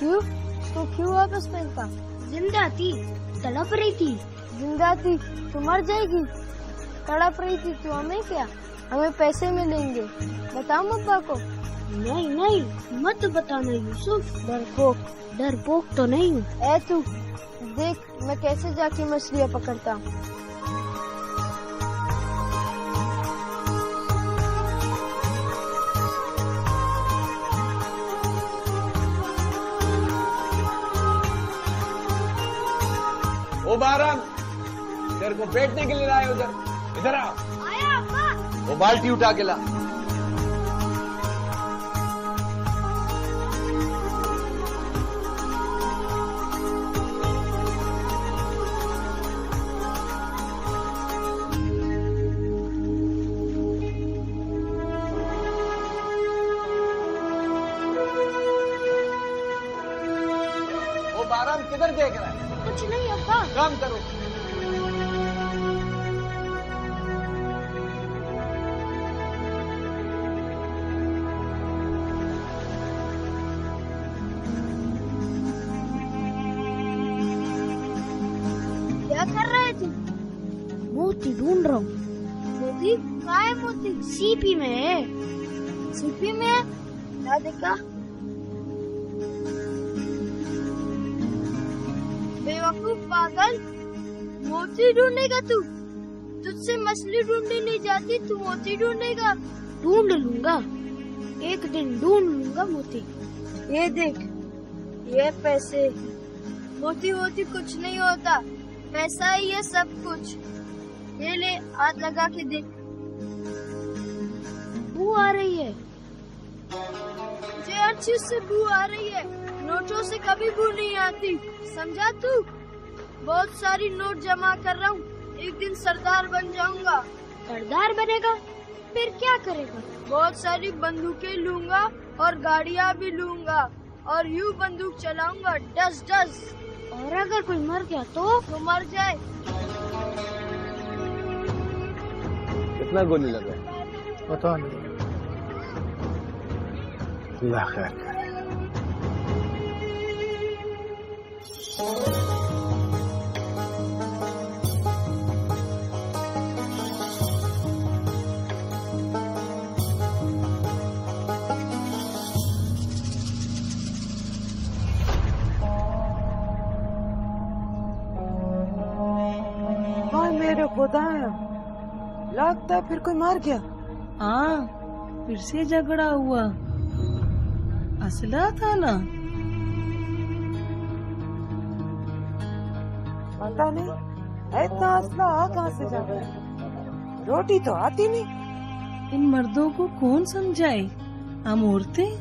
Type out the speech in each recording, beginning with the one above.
क्यों? तो क्यों वापस फेंका? जिंदा थी, तड़प रही थी। जिंदा थी तो मर जाएगी, तड़प रही थी तो हमें क्या? हमें पैसे मिलेंगे। बताओ अब्बा को। नहीं नहीं, मत बताना यूसुफ। डरपोक तो नहीं हूँ। ऐ तू देख मैं कैसे जाके मछलियाँ पकड़ता हूँ। ओ बारम, तेरे को बैठने के लिए लाए उधर, इधर आ। आया अब्बा। वो बाल्टी उठा के ला। ओ बारम किधर देख रहा है? कुछ नहीं अब्बा। काम करो। क्या कर रहे थे? मोती ढूंढ रहा हूँ। मोती? कहाँ है मोती? सीपी में है। सीपी में है? क्या देखा? बेवकूफ पागल, मोती ढूंढेगा तू? तुझसे मछली ढूंढी नहीं जाती, तू मोती ढूंढेगा? ढूंढ लूंगा, एक दिन ढूंढ लूंगा मोती। ये देख, ये पैसे। मोती वोती कुछ नहीं होता, पैसा ही है सब कुछ। ये ले, हाथ लगा के देख। बू आ रही है। मुझे हर चीज से बू आ रही है, नोटों से कभी बू नहीं आती, समझा तू? बहुत सारी नोट जमा कर रहा हूँ, एक दिन सरदार बन जाऊंगा। सरदार बनेगा? फिर क्या करेगा? बहुत सारी बंदूकें लूंगा और गाड़ियाँ भी लूंगा और यूं बंदूक चलाऊंगा, डस डस। और अगर कोई मर गया तो मर जाए। कितना गोली लगा? पता नहीं, अल्लाह खैर करे। मेरे खुदाया, लगता है फिर कोई मार गया। हाँ, फिर से झगड़ा हुआ। असला था ना? पता नहीं इतना असला आ कहाँ से जा रहा है। रोटी तो आती नहीं। इन मर्दों को कौन समझाए? हम औरतें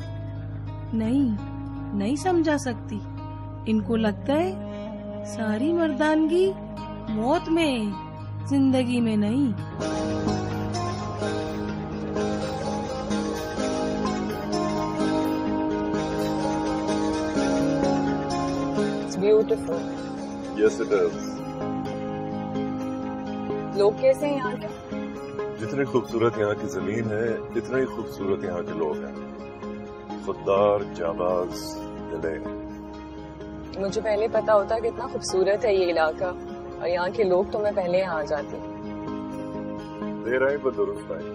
नहीं समझा सकती। इनको लगता है सारी मर्दानगी मौत में, जिंदगी में नहीं। It's beautiful. Yes, it is. लोग कैसे हैं यहाँ के? जितनी खूबसूरत यहाँ की जमीन है, इतने ही खूबसूरत यहाँ के लोग हैं। खुददार, जाबाज, दिले। मुझे पहले पता होता कितना खूबसूरत है ये इलाका, और यहाँ के लोग तो मैं पहले यहाँ आ जाती। देर आई पर दुरुस्त आई।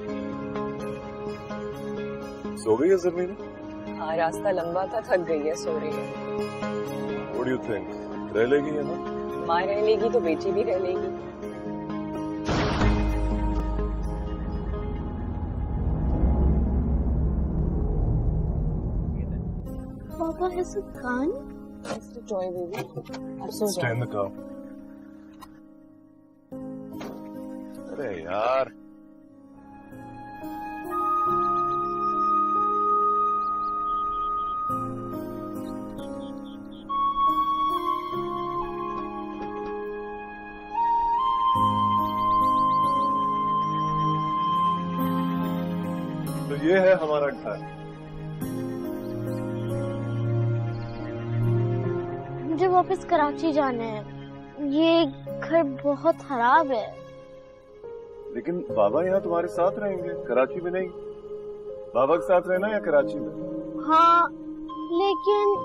सो गई है जमीन? हाँ, रास्ता लंबा था, थक गई है, सो रही है। What do you think? रह लेगी यहाँ? माँ रह लेगी तो बेटी भी रह लेगी। Papa has a gun? It's a toy baby. अब सो Stay in the car. अरे यार, तो ये है हमारा घर। मुझे वापस कराची जाना है। ये घर बहुत खराब है। लेकिन बाबा यहाँ तुम्हारे साथ रहेंगे, कराची में नहीं। बाबा के साथ रहना या कराची में? हाँ, लेकिन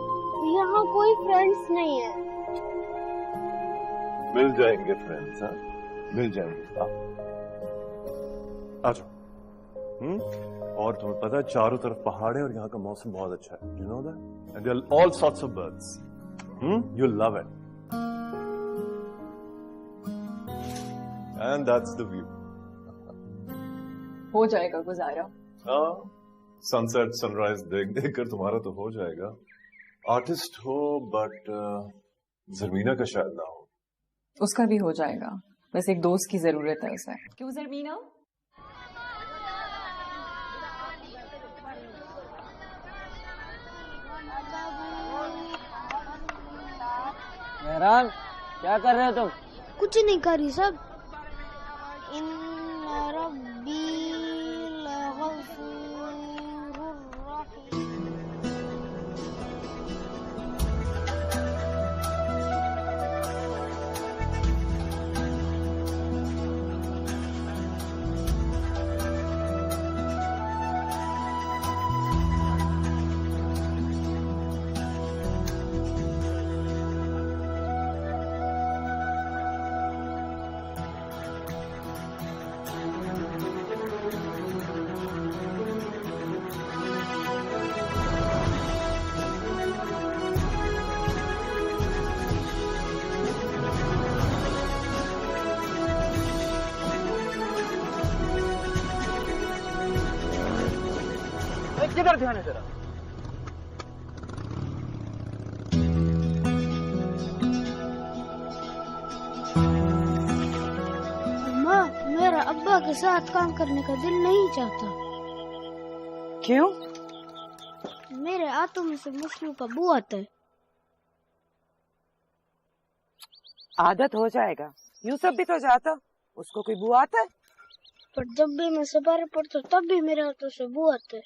यहाँ कोई फ्रेंड्स नहीं है। मिल जाएंगे फ्रेंड्स, हाँ मिल जाएंगे। आ जाओ। और तुम्हें पता है चारों तरफ पहाड़ है और यहाँ का मौसम बहुत अच्छा है। You know that and there are all sorts of birds. You love it and that's the view. हो जाएगा गुजारा। हाँ, सनसेट सनराइज देख देख कर तुम्हारा तो हो जाएगा। आर्टिस्ट हो बट जरमीना का शायद ना हो। उसका भी हो जाएगा, बस एक दोस्त की जरूरत है उसे। क्यों जरमीना? मेहरान, क्या कर रहे हो तुम? कुछ नहीं करी सब। इन्ना रब्बी लगफूरुर रहीम। किधर ध्यान है तेरा? अम्मा, मेरा अब्बा के साथ काम करने का दिल नहीं चाहता। क्यों? मेरे हाथों में से मछलियों का बू आता है। आदत हो जाएगा। यूसुफ भी तो जाता, उसको कोई बुआ आता है? पर जब भी मैं सवारी पढ़ता हूँ तब भी मेरे हाथों से बू आता है।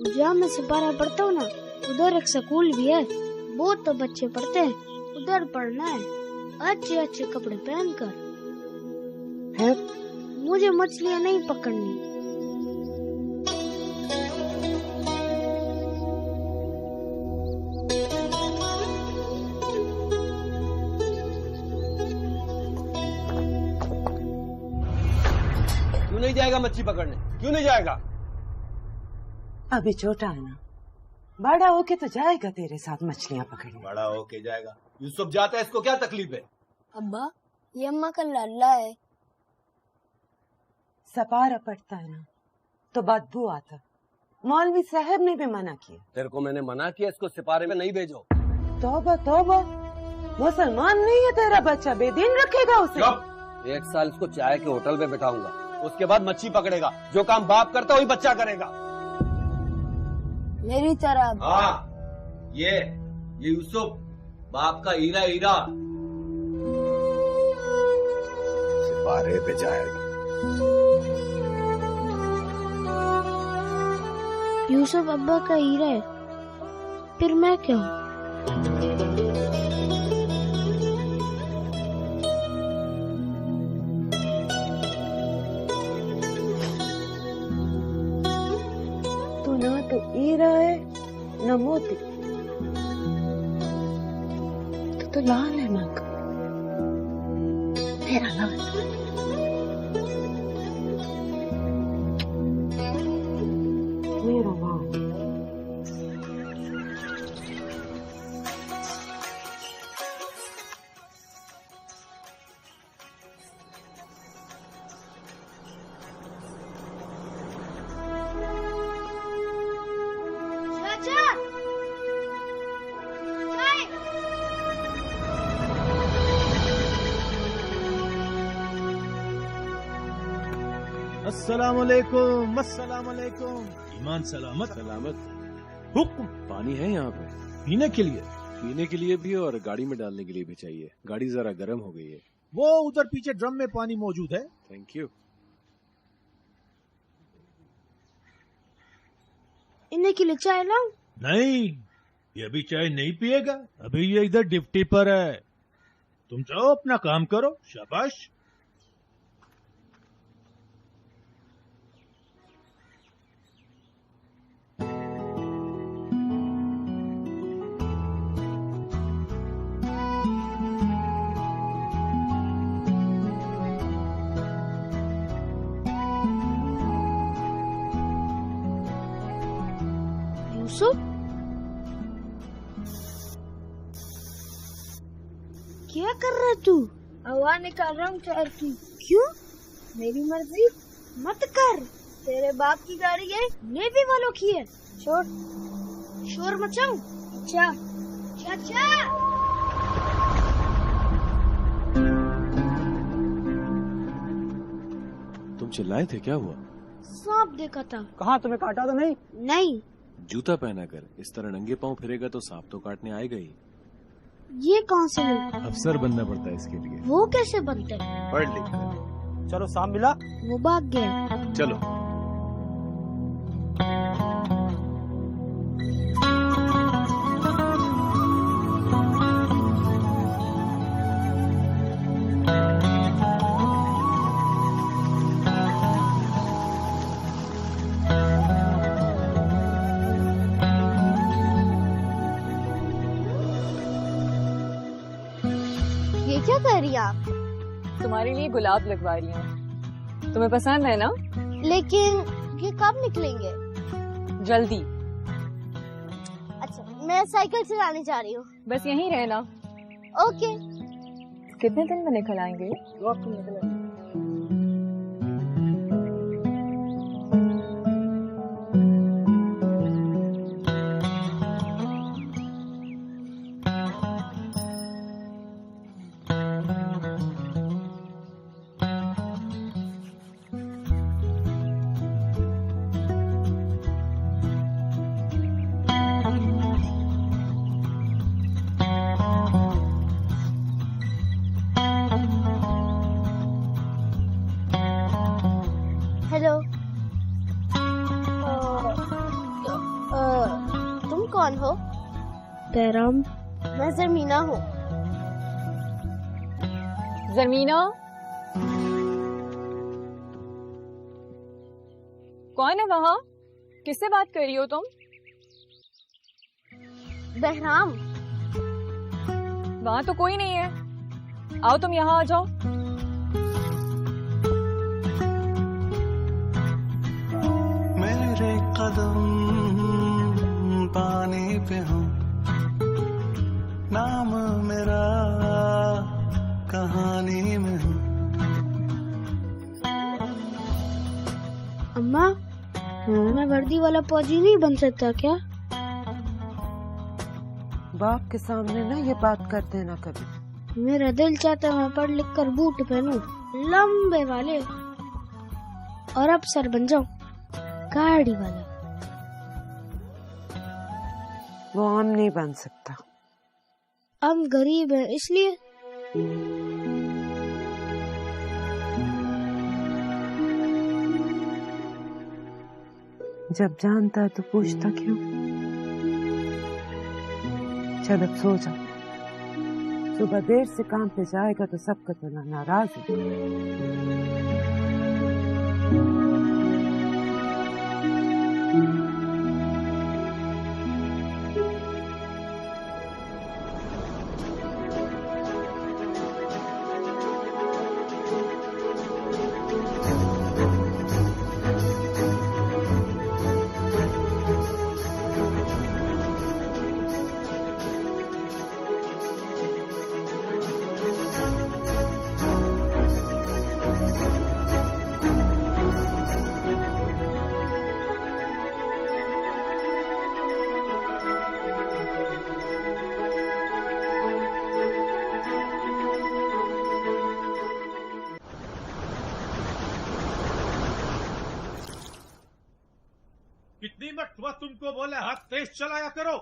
जहाँ मैं सिपारा पढ़ता हूँ ना, उधर एक स्कूल भी है। बहुत तो बच्चे पढ़ते हैं, उधर पढ़ना है अच्छे अच्छे कपड़े पहनकर। मुझे मछलियाँ नहीं पकड़नी। क्यों नहीं जाएगा मच्छी पकड़ने? क्यों नहीं जाएगा? अभी छोटा है ना, बड़ा होके तो जाएगा तेरे साथ मछलियाँ पकड़ने। बड़ा होके जाएगा। यूसुफ जाता है, इसको क्या तकलीफ है? अब्बा, ये अम्मा का लाडला है। सपारा पड़ता है ना तो बदबू आता। मौलवी साहब ने भी मना किया। तेरे को मैंने मना किया इसको सिपारे में नहीं भेजो। तौबा तौबा, मुसलमान नहीं है तेरा बच्चा, बेदीन रखेगा उसे। 1 साल इसको चाय के होटल में बैठाऊंगा, उसके बाद मच्छी पकड़ेगा। जो काम बाप करता वही बच्चा करेगा। मेरी तरह। हाँ, ये यूसुफ बाप का हीरा हीरा सिपारे पे जाएगा। यूसुफ अब्बा का हीरा है, फिर मैं क्या हूँ? तू ना तो हीरा है न मोती, तो लाल है नक, मेरा लाल। मेरा लाल। चाचा, चाय। अस्सलामुअलैकुम, अस्सलामुअलैकुम। ईमान सलामत सलामत। हुक्म। पानी है यहाँ पे पीने के लिए? पीने के लिए भी और गाड़ी में डालने के लिए भी चाहिए। गाड़ी जरा गर्म हो गई है। वो उधर पीछे ड्रम में पानी मौजूद है। Thank you. इन्हें के लिए चाय लाऊं? नहीं, ये अभी चाय नहीं पिएगा। अभी ये इधर ड्यूटी पर है। तुम जाओ अपना काम करो। शाबाश। सो। क्या कर रहा है तू? हवा निकाल रहा हूँ टायर की। क्यों? मेरी मर्जी। मत कर। तेरे बाप की गाड़ी है, नेवी वालों की है। छोड़। शोर मचाऊं? चा चाचा। तुम चिल्लाए थे, क्या हुआ? सांप देखा था। कहाँ, तुम्हें काटा तो नहीं? नहीं। जूता पहना कर इस तरह नंगे पांव फिरेगा तो सांप तो काटने आएगा ही। ये कहाँ से मिला? अफसर बनना पड़ता है इसके लिए। वो कैसे बनते हैं? पढ़ लिख कर। चलो, सांप मिला? वो भाग गया। चलो। ये क्या कर रही है आप? तुम्हारे लिए गुलाब लगवा रही हूँ, तुम्हें पसंद है ना? लेकिन ये कब निकलेंगे? जल्दी। अच्छा, मैं साइकिल चलाने जा रही हूँ। बस यहीं रहना। ओके। कितने दिन में निकल आएंगे? हेलो। तुम कौन हो? पैराम। मैं जमीना हूँ। जमीना? कौन है वहाँ? किससे बात कर रही हो तुम? बहराम। वहाँ तो कोई नहीं है। आओ तुम यहाँ आ जाओ। मेरे कदम पानी पे हूँ, नाम मेरा कहानी में हूँ। अम्मा, मैं वर्दी वाला फौजी नहीं बन सकता क्या? बाप के सामने ना ये बात कर देना कभी। मेरा दिल चाहता मैं पढ़ लिख कर बूट पहनूं लंबे वाले और अफसर बन जाऊं गाड़ी वाला। वो हम नहीं बन सकता। हम गरीब हैं इसलिए। जब जानता है तो पूछता क्यों? चल अब सो जा। सुबह देर से काम पे जाएगा तो सबका तो नाराज है। कितनी मरतबा तुमको बोले हाथ तेज चलाया करो,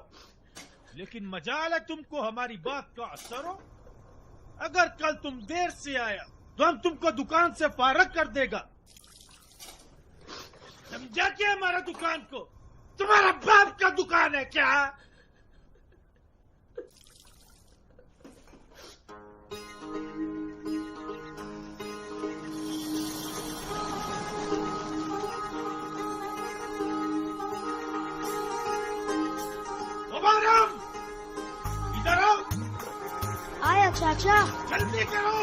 लेकिन मजाल है तुमको हमारी बात का असर हो। अगर कल तुम देर से आया तो हम तुमको दुकान से फारग कर देगा। समझा क्या हमारा दुकान को? तुम्हारा बाप का दुकान है क्या? इधर आओ। आया चाचा। जल्दी करो।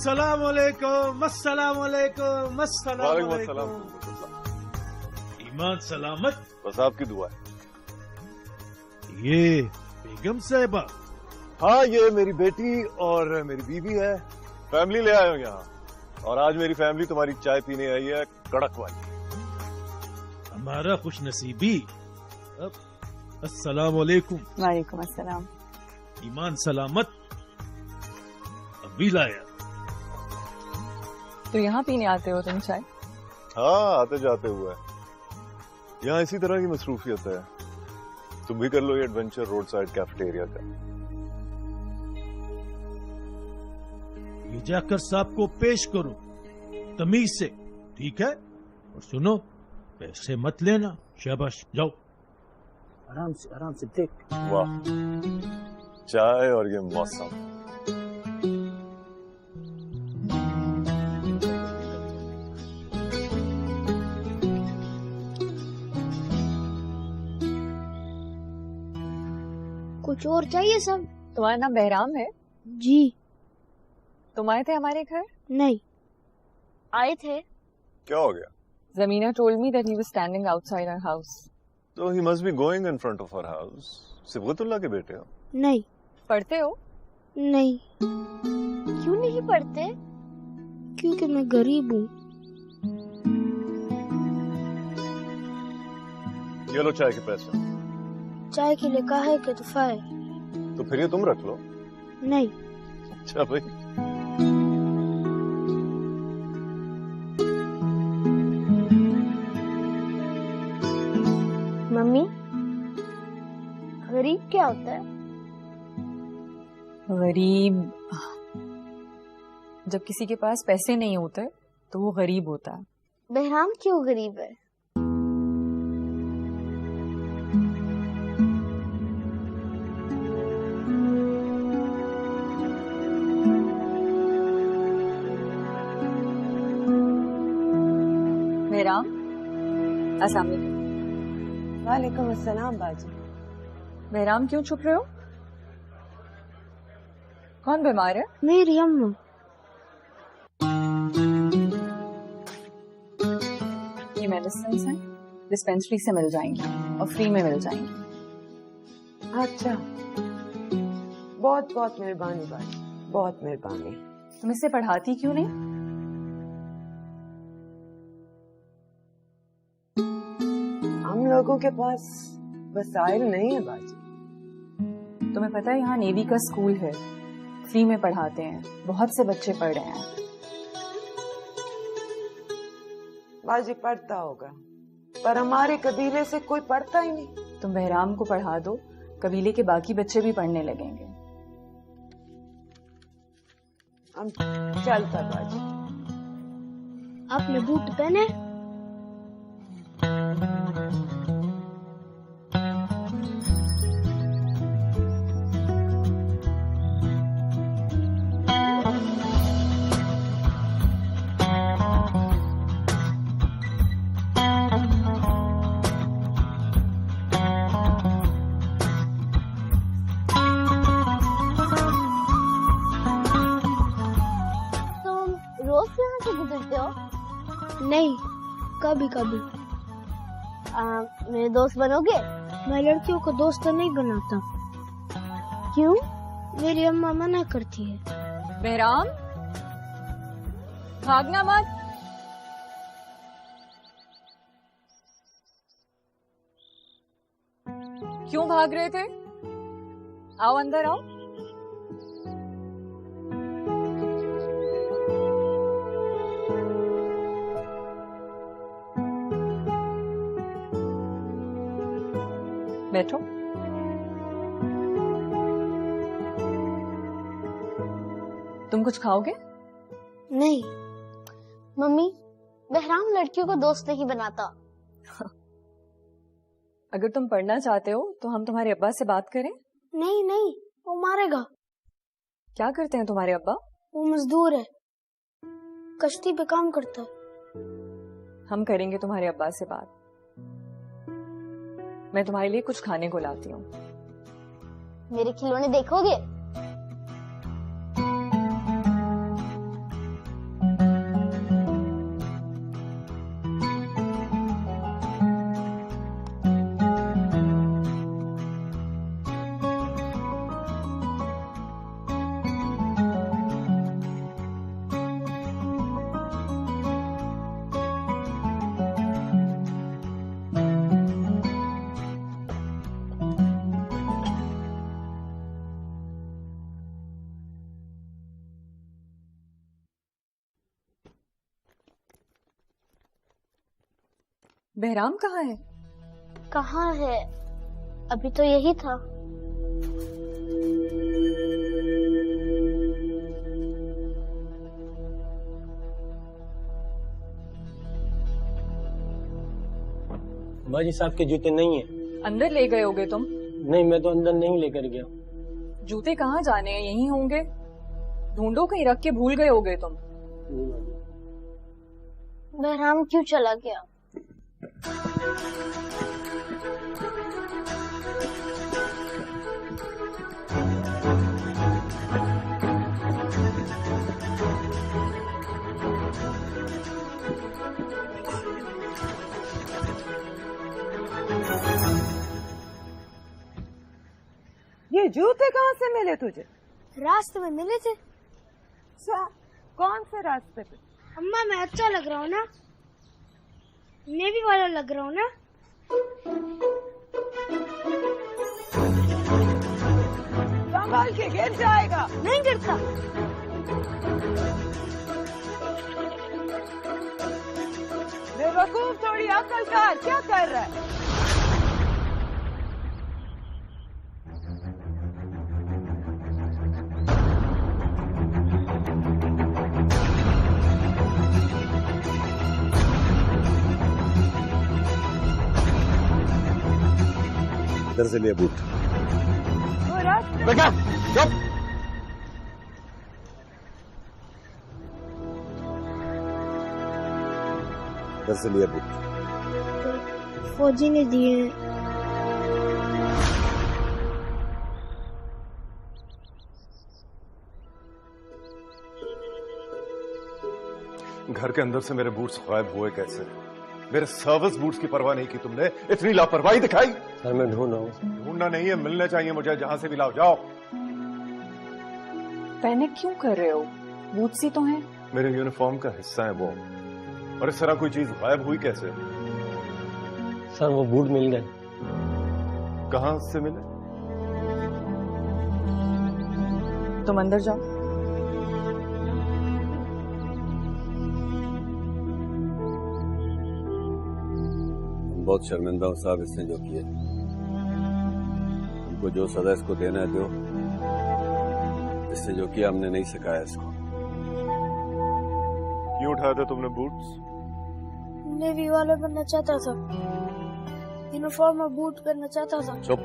अस्सलामुअलैकुम अस्सलामुअलैकुम वालेकुम अस्सलामुअलैकुम। अस्सलाम। ईमान सलामत। बस आपकी दुआ है। ये बेगम साहिबा। हाँ, ये मेरी बेटी और मेरी बीवी है। फैमिली ले आए हो यहाँ, और आज मेरी फैमिली तुम्हारी चाय पीने आई है, कड़क वाली। हमारा खुश नसीबी। अस्सलामुअलैकुम। वालेकुम अस्सलाम। ईमान सलामत। अभी लाया। तो यहाँ पीने आते हो तुम चाय? हाँ, आते जाते हुए। यहाँ इसी तरह की मसरूफियत है। तुम भी कर लो ये एडवेंचर रोड साइड कैफेटेरिया का। ये जाकर साहब को पेश करो तमीज से, ठीक है? और सुनो, पैसे मत लेना। शाबाश, जाओ। आराम से देख। वाह, चाय और ये मौसम। कुछ और चाहिए सब? तुम्हारा नाम बहराम है? जी। तुम आए थे हमारे घर? नहीं। आए थे। क्या हो गया? Zamina told me that he was standing outside our house. So he must be going in front of our house. Sibgatullah के बेटे हो? नहीं। पढ़ते हो? नहीं। क्यों नहीं पढ़ते? क्योंकि मैं गरीब हूँ। ये लो चाय के पैसे। चाय के लिए काहे के तोहफा है? तो फिर ये तुम रख लो। नहीं। अच्छा भाई। मम्मी, गरीब क्या होता है? गरीब जब किसी के पास पैसे नहीं होते तो वो गरीब होता है। बहराम क्यों गरीब है? बहराम, अस्सलाम वालेकुम। वालेकुम अस्सलाम बाजी। बहराम, क्यों छुप रहे हो? कौन बीमार है? मेरी अम्मा। ये मेडिसिन हैं, डिस्पेंसरी से मिल जाएंगी और फ्री में मिल जाएंगी। अच्छा, बहुत बहुत मेहरबानी बाजी, बहुत मेहरबानी। तुम इसे पढ़ाती क्यों नहीं? हम लोगों के पास वसाइल नहीं है बाजी। तुम्हें पता है यहाँ नेवी का स्कूल है, फ्री में पढ़ाते हैं, बहुत से बच्चे पढ़ रहे हैं। बाजी पढ़ता होगा, पर हमारे कबीले से कोई पढ़ता ही नहीं। तुम बहराम को पढ़ा दो, कबीले के बाकी बच्चे भी पढ़ने लगेंगे। हम चलता बाजी। आपने बूट पहने? गुजरते हो? नहीं, कभी कभी। मेरे दोस्त बनोगे? मैं लड़कियों को दोस्त नहीं बनाता। क्यों? मेरी अम्मा मना करती है। बहराम, भागना मत। क्यों भाग रहे थे? आओ अंदर आओ। बैठो। तुम कुछ खाओगे? नहीं। मम्मी, बहराम लड़कियों को दोस्त नहीं बनाता। अगर तुम पढ़ना चाहते हो तो हम तुम्हारे अब्बा से बात करें? नहीं नहीं, वो मारेगा। क्या करते हैं तुम्हारे अब्बा? वो मजदूर है, कश्ती पे काम करता है। हम करेंगे तुम्हारे अब्बा से बात। मैं तुम्हारे लिए कुछ खाने को लाती हूँ। मेरे खिलौने देखोगे? बहराम कहाँ है? कहाँ है? अभी तो यही था। बाजी साहब के जूते नहीं है। अंदर ले गए होगे तुम? नहीं, मैं तो अंदर नहीं लेकर गया। जूते कहाँ जाने हैं, यहीं होंगे। ढूंढो, कहीं रख के भूल गए होगे तुम। बहराम क्यों चला गया? ये जूते कहाँ से मिले तुझे? रास्ते में मिले थे। कौन से रास्ते पे? अम्मा मैं अच्छा लग रहा हूँ ना? नेवी वाला लग रहा हूँ ना? संभाल के, गिर जाएगा। नहीं गिरता। बेवकूफ, थोड़ी अकल कर, क्या कर रहा है? इधर से लिए बूट। बेटा चुप। इधर से लिए बूट। फौजी ने दिए। घर के अंदर से मेरे बूट्स गायब हुए कैसे? मेरे सर्विस बूट्स की परवाह नहीं की तुमने, इतनी लापरवाही दिखाई। सर मैं ढूंढ रहा हूँ। ढूंढना नहीं है, मिलने चाहिए मुझे, जहां से भी लाओ। जाओ। पैनिक क्यों कर रहे हो? बूट्स ही तो हैं। मेरे यूनिफॉर्म का हिस्सा है वो, और इस तरह कोई चीज गायब हुई कैसे? सर वो बूट मिल गए। कहां से मिले? तुम अंदर जाओ। बहुत शर्मिंदा हूं साहब इसने जो किया। हमको जो सजा इसको देना है दो। इसने जो किया हमने नहीं सिखाया इसको। क्यों उठाए थे तुमने बूट्स? नेवी वाला बनना चाहता था। यूनिफॉर्म और बूट पहनना चाहता था। चुप,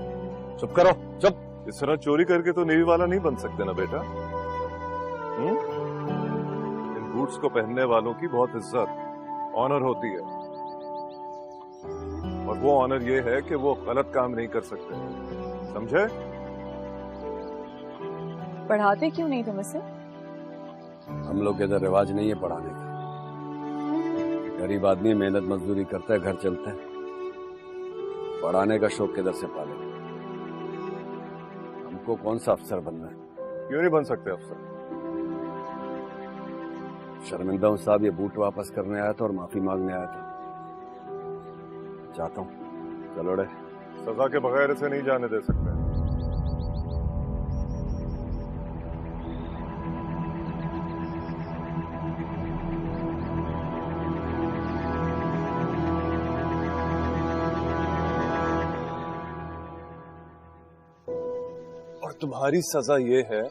चुप करो, चुप। इस तरह चोरी करके तो नेवी वाला नहीं बन सकते ना बेटा। इन बूट्स को पहनने वालों की बहुत इज्जत, ऑनर होती है, और वो ऑनर ये है कि वो गलत काम नहीं कर सकते, समझे? पढ़ाते क्यों नहीं तुम इसे? हम लोग के इधर रिवाज नहीं है पढ़ाने का। गरीब आदमी मेहनत मजदूरी करता है, घर चलता है। पढ़ाने का शौक किधर से पाले? हमको कौन सा अफसर बनना है? क्यों नहीं बन सकते अफसर? शर्मिंदा हूं साहब, ये बूट वापस करने आया था और माफी मांगने आया था। जाता हूं। चलो रे। सजा के बगैर इसे नहीं जाने दे सकते। और तुम्हारी सजा ये है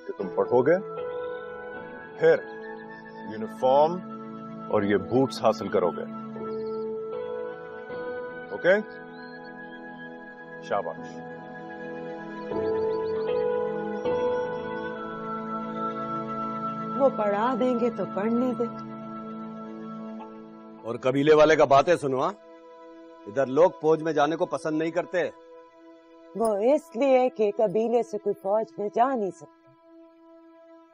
कि तुम पढ़ोगे, फिर यूनिफॉर्म और ये बूट्स हासिल करोगे। ओके? शाबाश। वो पढ़ा देंगे तो पढ़ने दे। और कबीले वाले का बातें सुनो। हाँ, इधर लोग फौज में जाने को पसंद नहीं करते। वो इसलिए कि कबीले से कोई फौज में जा नहीं सकते,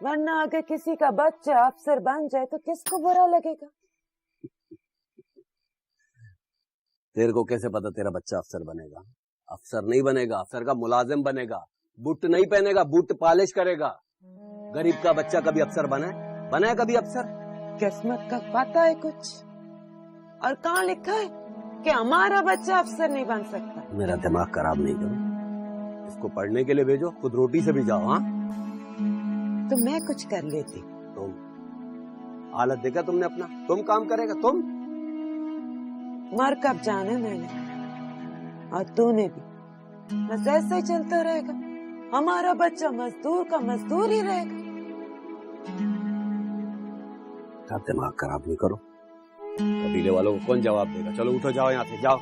वरना अगर किसी का बच्चा अफसर बन जाए तो किसको बुरा लगेगा? तेरे को कैसे पता तेरा बच्चा अफसर बनेगा? अफसर नहीं बनेगा, अफसर का मुलाजिम बनेगा। बूट नहीं पहनेगा, बूट पॉलिश करेगा। गरीब का बच्चा कभी अफसर बना है कभी अफसर? किस्मत का पता है कुछ? और कहाँ लिखा है कि हमारा बच्चा अफसर नहीं बन सकता? मेरा दिमाग खराब नहीं करो। इसको पढ़ने के लिए भेजो, खुद रोटी से भी जाओ। हाँ, तो मैं कुछ कर लेती। तुम हालत देखा तुमने अपना? तुम काम करेगा तुम? मर कब जाना मैंने और तूने भी, बस ऐसे ही चलता रहेगा। हमारा बच्चा मजदूर का मजदूर ही रहेगा। दिमाग खराब नहीं करो, कबीले वालों को कौन जवाब देगा। चलो उठो, जाओ यहाँ से, जाओ।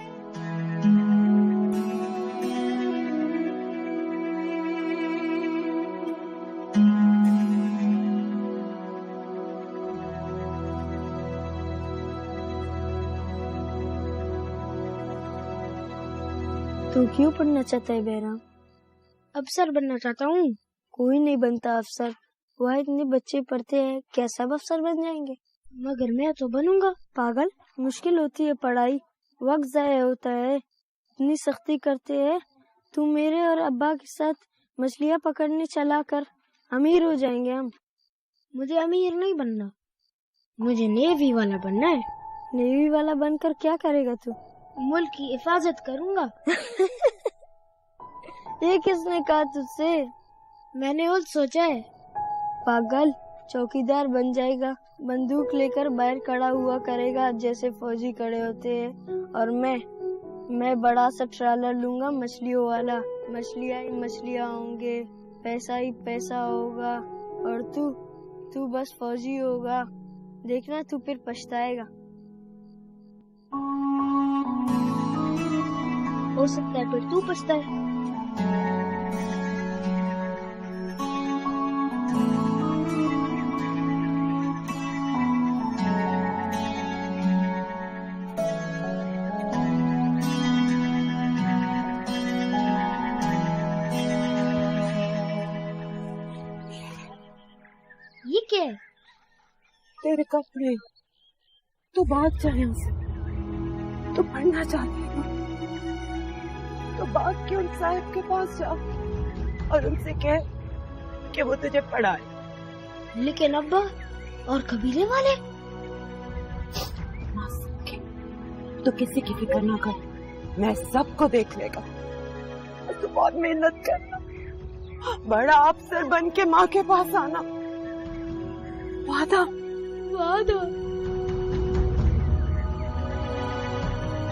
तू क्यों पढ़ना चाहता है बहराम? अफसर बनना चाहता हूँ। कोई नहीं बनता अफसर, वह इतने बच्चे पढ़ते हैं, क्या सब अफसर बन जाएंगे? मगर मैं तो बनूंगा। पागल, मुश्किल होती है पढ़ाई, वक्त जाया होता है, इतनी सख्ती करते हैं। तू मेरे और अब्बा के साथ मछलियाँ पकड़ने चला कर, अमीर हो जाएंगे हम। मुझे अमीर नहीं बनना, मुझे नेवी वाला बनना है। नेवी वाला बनकर क्या करेगा तू? मुल्क की हिफाजत करूंगा। ये किसने कहा तुझसे? मैंने और सोचा है। पागल, चौकीदार बन जाएगा, बंदूक लेकर बाहर खड़ा हुआ करेगा जैसे फौजी खड़े होते हैं। और मैं बड़ा सा ट्रालर लूंगा मछलियों वाला, मछलियाँ ही मछलियाँ होंगे, पैसा ही पैसा होगा। और तू बस फौजी होगा। देखना तू फिर पछताएगा। हो सकता है फिर तू पछताए। ये क्या है? तेरे कपड़े। तू भाग जा यहाँ से। तू पढ़ना चाहती है तो भाग के उन साहब के पास जा और उनसे कह कि वो तुझे पढ़ाए। लेकिन अब्बा और कबीले वाले? तू किसी की फिक्र ना कर, मैं सबको देख लेगा। तू बहुत मेहनत करना, बड़ा अफसर बन के माँ के पास आना। वादा वादा।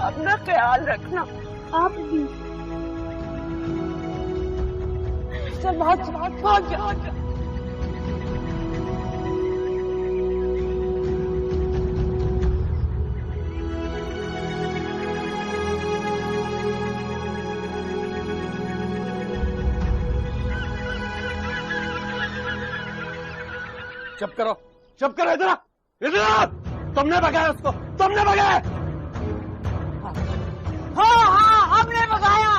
अपना ख्याल रखना। आप भी। चल भाग जा। चुप करो, इधर। तुमने भगाया उसको, तुमने भगाया। हाँ, हमने भगाया।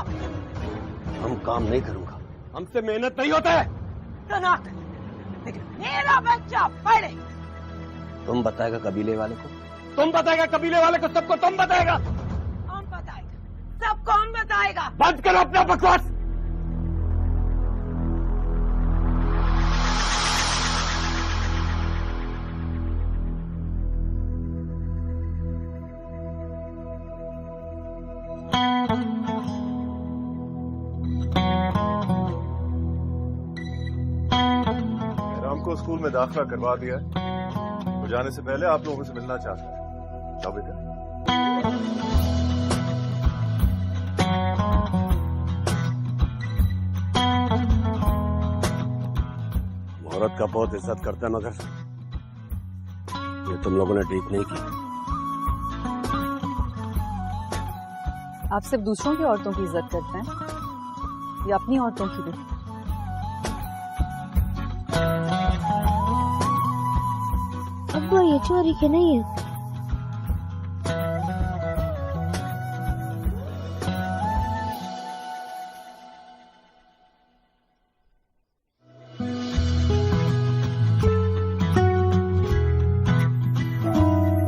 हम काम नहीं करूंगा, हमसे मेहनत नहीं होता है। मेरा बच्चा पढ़े। तुम बताएगा कबीले वाले को, सबको तुम बताएगा। हम बताएगा, सबको हम बताएगा। बंद करो अपना बकवास। को स्कूल में दाखिला करवा दिया है। वो जाने से पहले आप लोगों से मिलना चाहते हैं। जाओ बेटा। औरत का बहुत इज्जत करता है, मगर ये तुम लोगों ने ठीक नहीं की। आप सिर्फ दूसरों की औरतों की इज्जत करते हैं या अपनी औरतों की भी? अब्बा ये चोरी के नहीं है।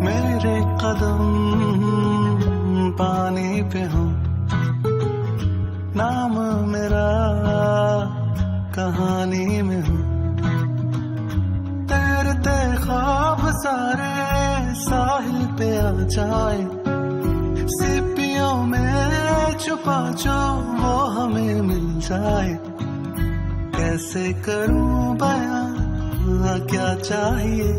मेरे कदम पानी पे हो, नाम मेरा कहानी में हो। तैरते ख्वाब सारे साहिल पे आ जाए, सीपियों में छुपा जो वो हमें मिल जाए। कैसे करूं बयां क्या चाहिए,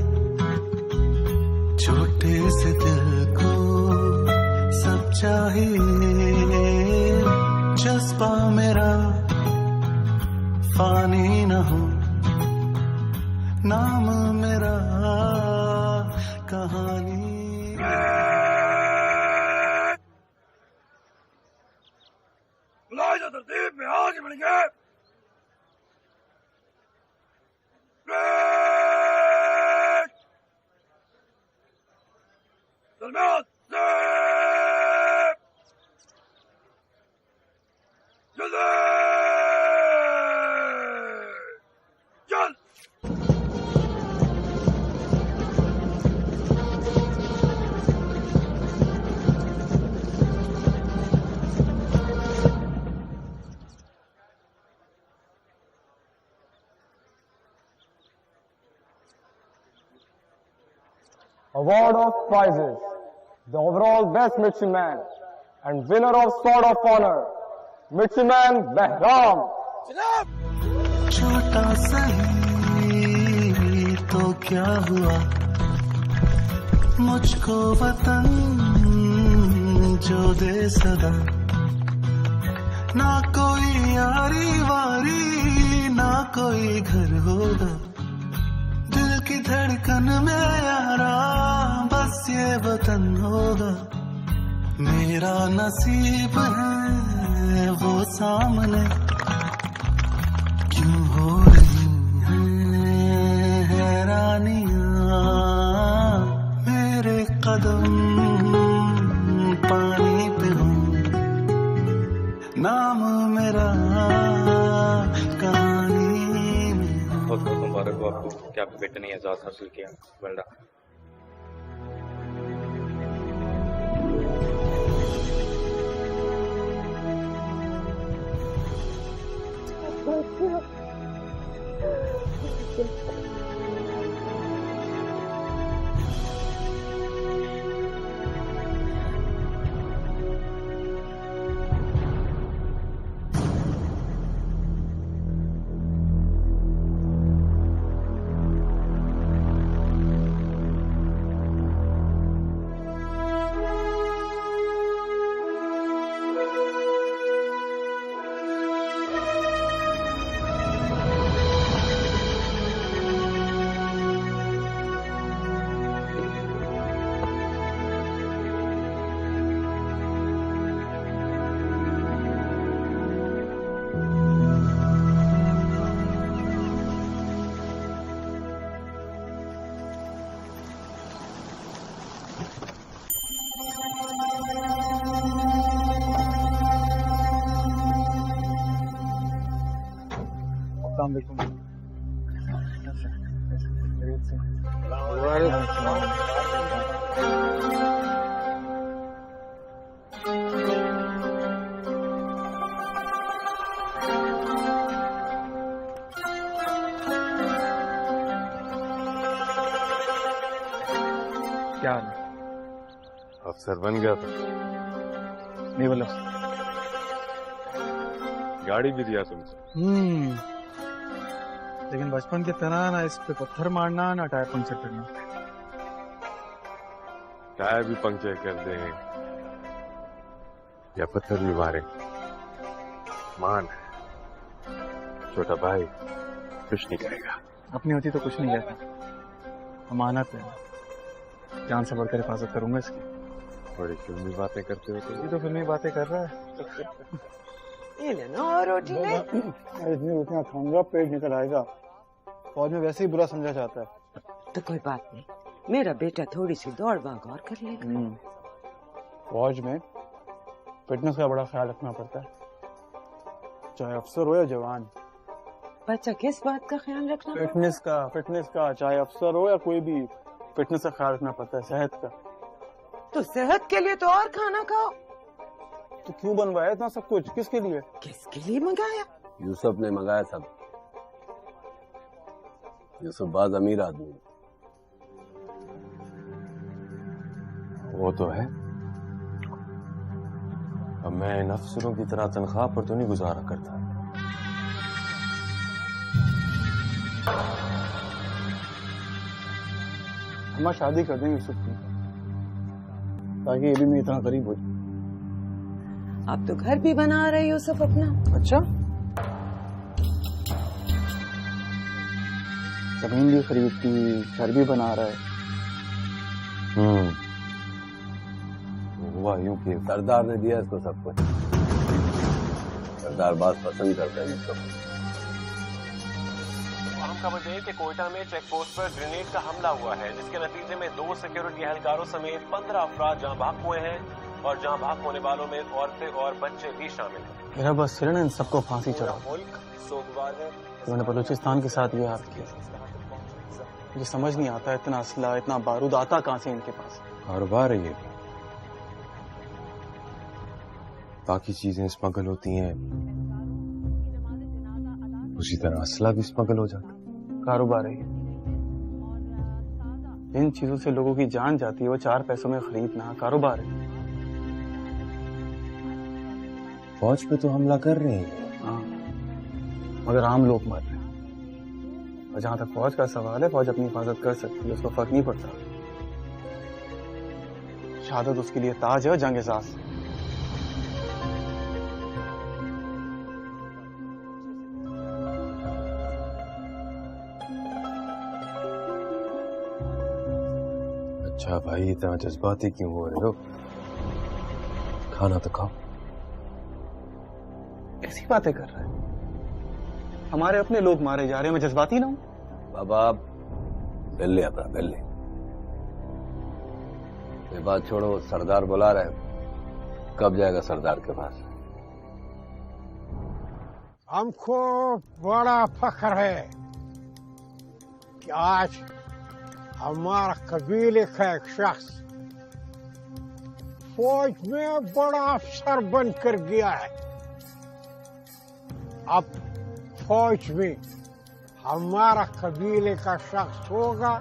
छोटे से दिल को चाहिए जज्बा मेरा फानी न हो नाम मेरा कहानी तरतीब में आज मिलेंगे Award of prizes, the overall best midshipman and winner of Sword of Honor, Midshipman Behram. छोटा सही तो क्या हुआ मुझको वतन जो दे सदा ना कोई यारी वारी ना कोई घर होगा दिल की धड़कन में यारा बस ये वतन होगा मेरा नसीब है वो सामने क्यों हो रही हैं हैरानियां मेरे कदम पानी पे हो नाम मेरा कहानी में बहुत बहुत मुबारक हो आपको कि आपके बेटे ने एजाज हासिल किया। Well done. क्या अफसर बन गया था? नहीं बोला। गाड़ी भी दिया तुमसे। लेकिन बचपन की तरह ना इस पे पत्थर मारना ना टायर पंक्चर करना। टायर भी पंक्चर कर दे या पत्थर भी मारे, मान है छोटा भाई कुछ नहीं करेगा। अपनी होती तो कुछ नहीं कहता, अमानत है, जान से बढ़कर हिफाजत करूंगा इसकी। बड़ी फिल्मी बातें करते हो ये तो फिल्मी बातें कर रहा है। ये लेना और रोटी ले। इतनी रोटियां खाऊंगा पेट निकल आएगा। फौज में वैसे ही बुरा समझा जाता है। तो कोई बात नहीं, मेरा बेटा थोड़ी सी दौड़ भाग और कर लेगा। फौज में फिटनेस का बड़ा ख्याल रखना पड़ता है, चाहे अफसर हो या जवान। बच्चा किस बात का ख्याल रखना? फिटनेस का चाहे अफसर हो या कोई भी, फिटनेस का ख्याल रखना पड़ता है, सेहत का। तो सेहत के लिए तो और खाना खाओ। तो क्यों बनवाया इतना सब कुछ? किसके लिए? किसके लिए मंगाया? यूसुफ ने मंगाया सब। यूसुफ बाज अमीर आदमी, वो तो है। अब मैं इन अफसरों की तरह तनख्वाह पर तो नहीं गुजारा करता। हम शादी कर देंगे यूसुफ की, ताकि ये भी मैं इतना करीब हो जाए। आप तो घर भी बना रहे हो सब अपना। अच्छा, जमीन भी खरीद की, घर भी बना रहा है। हुआ यूं कि सरदार ने दिया इसको सब कुछ। सरदार बात पसंद करते हैं इसको। अहम खबर है कि कोयटा में चेक पोस्ट पर ग्रेनेड का हमला हुआ है, जिसके नतीजे में 2 सिक्योरिटी एहलकारों समेत 15 अफराद जहां भाग हुए हैं और जहां भाग होने वालों में औरतें और बच्चे भी शामिल हैं। मेरा बस सिर्फ इन सबको फांसी चढ़ाओ। मुल्क सोगवार है। उन्होंने बलूचिस्तान के साथ ये हाल किया। मुझे समझ नहीं आता इतना असला, इतना बारूद आता कहां से इनके पास। कारोबार है ये। बाकी चीजें स्मगल होती हैं, उसी तरह असला भी स्मगल हो जाता है। कारोबार है ये। इन चीजों से लोगों की जान जाती है, वो 4 पैसों में खरीदना कारोबार है। फौज पे तो हमला कर रहे हैं। हाँ, मगर आम लोग मर रहे हैं। और जहां तक फौज का सवाल है, फौज अपनी हिफाजत कर सकती है, उसको फर्क नहीं पड़ता। शहादत उसके लिए ताज है और जंग एजाज। अच्छा भाई, इतना जज्बाती क्यों हो रहे हो? खाना तो खाओ। ऐसी बातें कर रहे हैं? हमारे अपने लोग मारे जा रहे हैं, मैं जज्बाती ना हूं? बाबा बेल्ले अपना बेल्ले, ये बात छोड़ो। सरदार बुला रहे, कब जाएगा सरदार के पास? हमको बड़ा फख्र है कि आज हमारा कबीले का एक शख्स फौज में बड़ा अफसर बनकर गया है। अब फौज में हमारा कबीले का शख्स होगा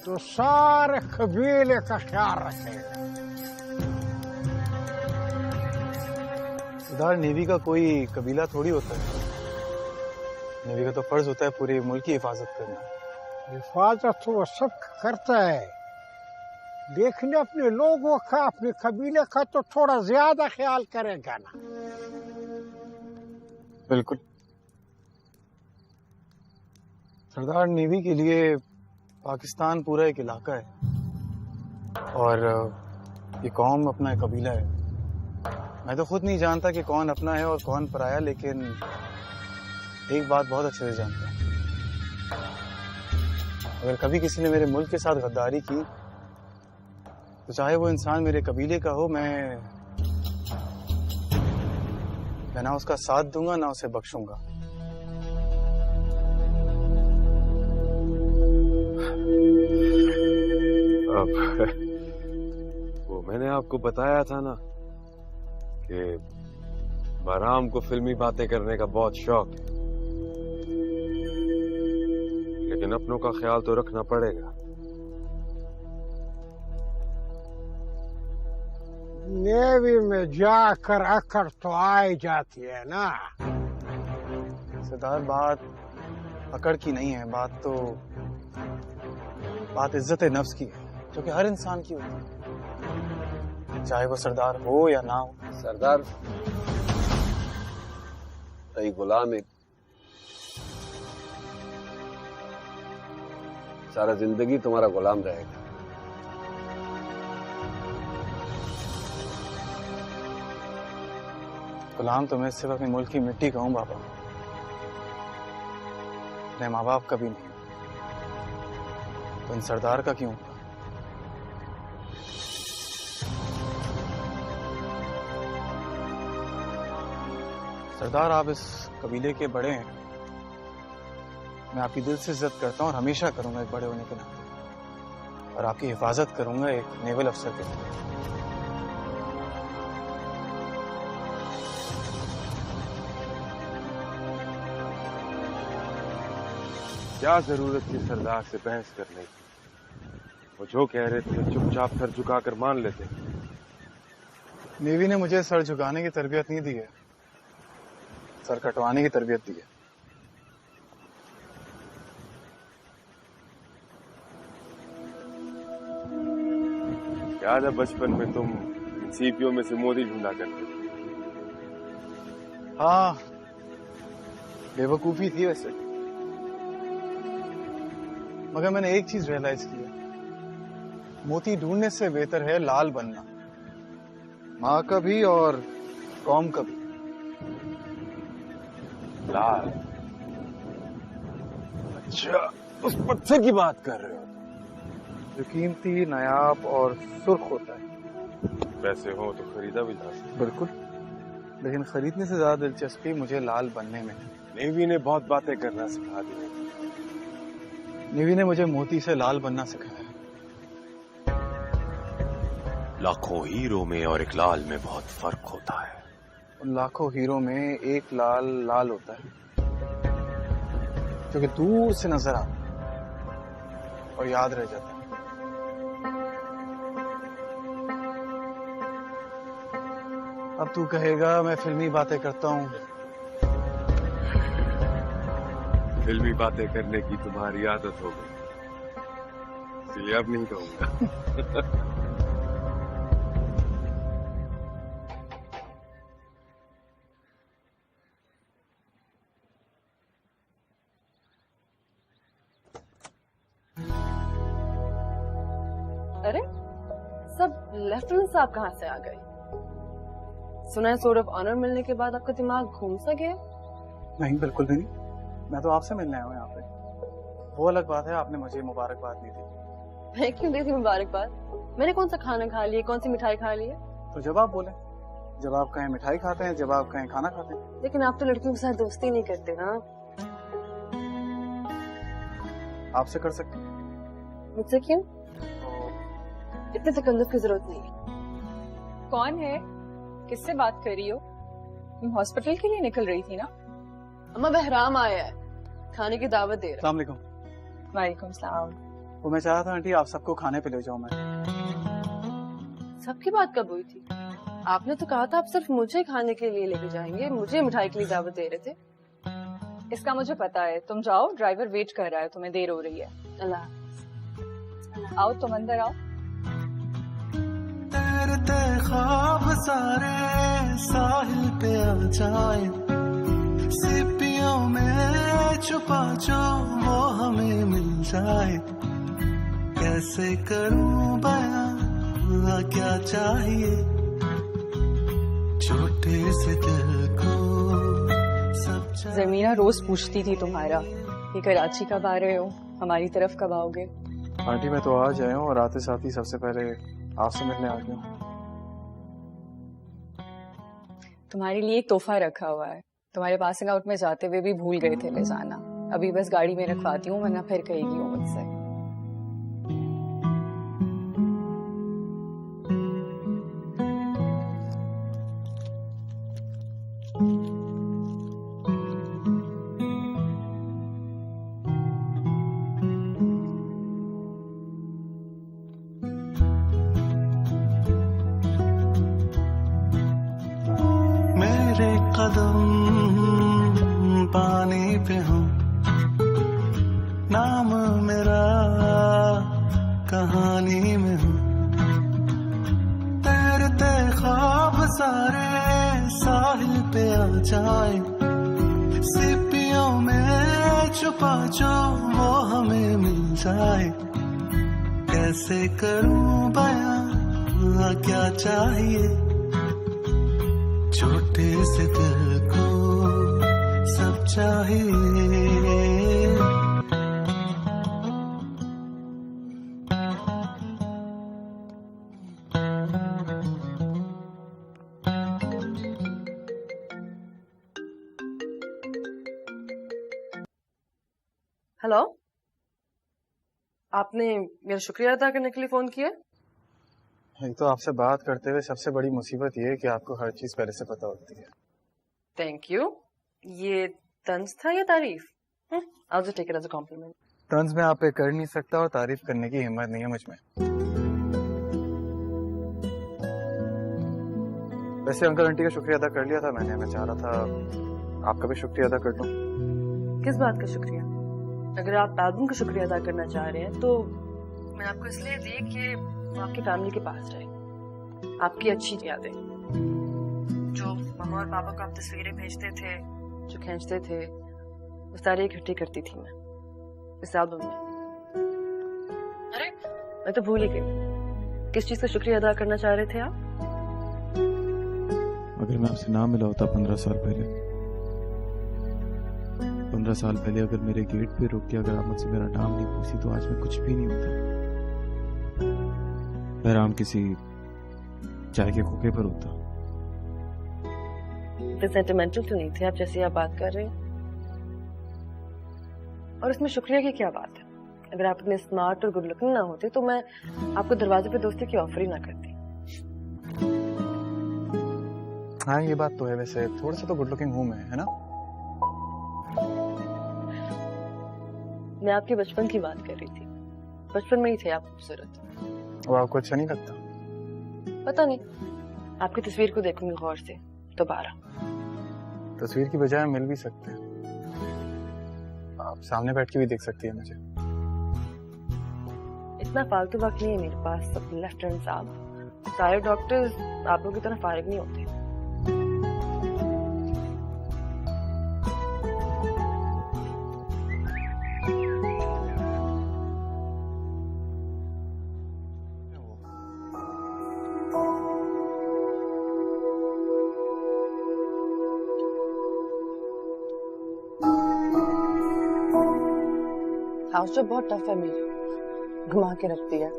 तो सारे कबीले का ख्याल रखेगा। सरदार, नेवी का कोई कबीला थोड़ी होता है। नेवी का तो फर्ज होता है पूरे मुल्क की हिफाजत करना। हिफाजत तो वो सब करता है, लेकिन अपने लोगों का, अपने कबीले का तो थोड़ा ज्यादा ख्याल करेगा ना। बिल्कुल सरदार, नेवी के लिए पाकिस्तान पूरा एक इलाका है और ये कौम अपना एक कबीला है। मैं तो खुद नहीं जानता कि कौन अपना है और कौन पराया, लेकिन एक बात बहुत अच्छे से जानता हूँ। अगर कभी किसी ने मेरे मुल्क के साथ गद्दारी की, तो चाहे वो इंसान मेरे कबीले का हो, मैं ना उसका साथ दूंगा ना उसे बख्शूंगा। वो मैंने आपको बताया था ना कि बहराम को फिल्मी बातें करने का बहुत शौक है, लेकिन अपनों का ख्याल तो रखना पड़ेगा। नेवी में जाकर अकड़ तो आ जाती है ना। सरदार, बात अकड़ की नहीं है, बात इज्जत नफ्स की है, जो कि हर इंसान की होती है, चाहे वो सरदार हो या ना हो। सरदार तई गुलाम एक सारा जिंदगी तुम्हारा गुलाम रहेगा। गुलाम तो मैं सिर्फ अपने मुल्क की मिट्टी का हूं बाबा, अपने माँ बाप का भी नहीं। तो इन सरदार का क्यों? सरदार, आप इस कबीले के बड़े हैं, मैं आपकी दिल से इज्जत करता हूं और हमेशा करूंगा एक बड़े होने के नाते, और आपकी हिफाजत करूंगा एक नेवल अफसर के तौर। क्या जरूरत थी सरदार से बहस करने की? वो जो कह रहे थे चुपचाप सर झुकाकर मान लेते। नेवी ने मुझे सर झुकाने की तरबियत नहीं दी है, सर कटवाने की तरबियत दी है। याद है बचपन में तुम सीपियों में से मोदी ढूंढा करते थे? हाँ, बेवकूफी थी वैसे, मगर मैंने एक चीज रियलाइज की है, मोती ढूंढने से बेहतर है लाल बनना, माँ का भी और कौम का भी। लाल? अच्छा, उस पत्थर की बात कर रहे हो? जो कीमती, नायाब और सुर्ख होता है। पैसे हो तो खरीदा भी जा सकता। बिल्कुल, लेकिन खरीदने से ज्यादा दिलचस्पी मुझे लाल बनने में है। नेवी ने बहुत बातें करना सिखा दी। नेवी ने मुझे मोती से लाल बनना सिखाया। लाखों हीरो में और एक लाल में बहुत फर्क होता है। उन लाखों हीरो में एक लाल लाल होता है जो कि दूर से नजर आता है और याद रह जाता है। अब तू कहेगा मैं फिल्मी बातें करता हूँ। फिल्मी बातें करने की तुम्हारी आदत हो गई, इसलिए अब नहीं कहूंगा। अरे सब लेफ्टिनेंट साहब कहाँ से आ गए? सुना है सोर्ड ऑफ ऑनर मिलने के बाद आपका दिमाग घूम सा गया? नहीं, बिल्कुल भी नहीं। मैं तो आपसे मिलने आया हूँ यहाँ पे। वो अलग बात है, आपने मुझे मुबारकबाद नहीं दी। मैं क्यों दी थी मुबारकबाद? मैंने कौन सा खाना खा लिया, कौन सी मिठाई खा ली है? तो जब आप बोले, जब आप कहें मिठाई खाते हैं, जब आप कहें खाना खाते हैं। लेकिन आप तो लड़कियों के साथ दोस्ती नहीं करते ना। आपसे कर सकते? मुझसे क्यों? इतने तकल्लुफ की जरूरत नहीं है। कौन है? किससे बात कर रही हो? तुम हॉस्पिटल के लिए निकल रही थी ना? अम्मा बहराम आया है, खाने की दावत दे रहा है। अस्सलाम वालेकुम। वालेकुम सलाम। वो मैं चाह रहा था आंटी आप सबको खाने पे ले जाऊं मैं। सबकी बात कब हुई थी? आपने तो कहा था आप सिर्फ मुझे खाने के लिए लेके जाएंगे, मुझे मिठाई के लिए दावत दे रहे थे। इसका मुझे पता है, तुम जाओ, ड्राइवर वेट कर रहा है, तुम्हें देर हो रही है। अल्लाह। आओ तुम अंदर आओ। तैरते ख्वाब सारे साहिल पे आ जाए, सीपियों में छुपा जो वो हमें मिल जाए, कैसे करूं बयां क्या चाहिए छोटे से दिल को सब चाहिए। जमीना रोज पूछती थी तुम्हारा कि कराची कब आ रहे हो, हमारी तरफ कब आओगे। आंटी मैं तो आज आया हूँ और आते साथ ही सबसे पहले आपसे मिलने आ गया हूँ। तुम्हारे लिए एक तोहफा रखा हुआ है, तुम्हारे पासिंग आउट में जाते हुए भी भूल गए थे ले जाना। अभी बस गाड़ी में रखवाती हूँ, वरना फिर कहेगी वो मुझसे। मेरे कदम पानी पे हो, नाम मेरा कहानी में हो, तैरते ख्वाब सारे साहिल पे आ जाए, सीपियों में छुपा जो वो हमें मिल जाए, कैसे करूं बयां क्या चाहिए छोटे से दिल को सब चाहिए। हेलो, आपने मेरा शुक्रिया अदा करने के लिए फोन किया? एक तो आपसे बात करते हुए सबसे बड़ी मुसीबत ये है कि आपको हर चीज पहले से पता होती है। Thank you. ये तंज था या तारीफ? I'll just take it as a compliment. तंज में आप पे कर नहीं सकता और तारीफ करने की हिम्मत नहीं है मुझ में। वैसे अंकल आंटी का शुक्रिया अदा कर लिया था मैंने, मैं चाह रहा था आपका भी शुक्रिया अदा कर दूं। किस बात का शुक्रिया? अगर आप एल्बम का शुक्रिया अदा करना चाह रहे हैं तो मैंने आपको इसलिए दी कि वो आपकी फैमिली के पास रहे, आपकी अच्छी यादें जो मम्मा और पापा को आप तस्वीरें भेजते थे, जो खींचते थे, वो सारी इकट्ठी करती थी मैं इस एल्बम में। अरे मैं तो भूल ही गई, किस चीज का शुक्रिया अदा करना चाह रहे थे आप? अगर मैं आपसे ना मिला होता 15 साल पहले, 15 साल पहले अगर मेरे गेट पे रुक के अगर आप मुझसे मेरा नाम नहीं पूछती तो आज मैं कुछ भी नहीं होता। बहराम किसी चाय के खोखे पर होता। इतने सेंटिमेंटल तो नहीं थे आप जैसे आप बात कर रहे हैं। और इसमें शुक्रिया की क्या बात है? अगर आप इतने स्मार्ट और गुड लुकिंग ना होते तो मैं आपको दरवाजे पे दोस्ती की ऑफर ही ना करती। हाँ ये बात तो है, वैसे थोड़ा सा तो गुड लुकिंग हूँ मैं, है ना? मैं आपके बचपन की बात कर रही थी, बचपन में ही थे आप खूबसूरत। वो आपको अच्छा नहीं लगता? पता नहीं, आपकी तस्वीर को देखूंगी गौर से दोबारा। तस्वीर की बजाय मिल भी सकते हैं, आप सामने बैठ के भी देख सकती है मुझे। इतना फालतू वक्त नहीं है मेरे पास सब लेफ्टिनेंट साहब। सारे डॉक्टर्स आप लोगों की तरह फारिग नहीं होते। हाउस जो बहुत टफ है मेरी, घुमा के रखती है।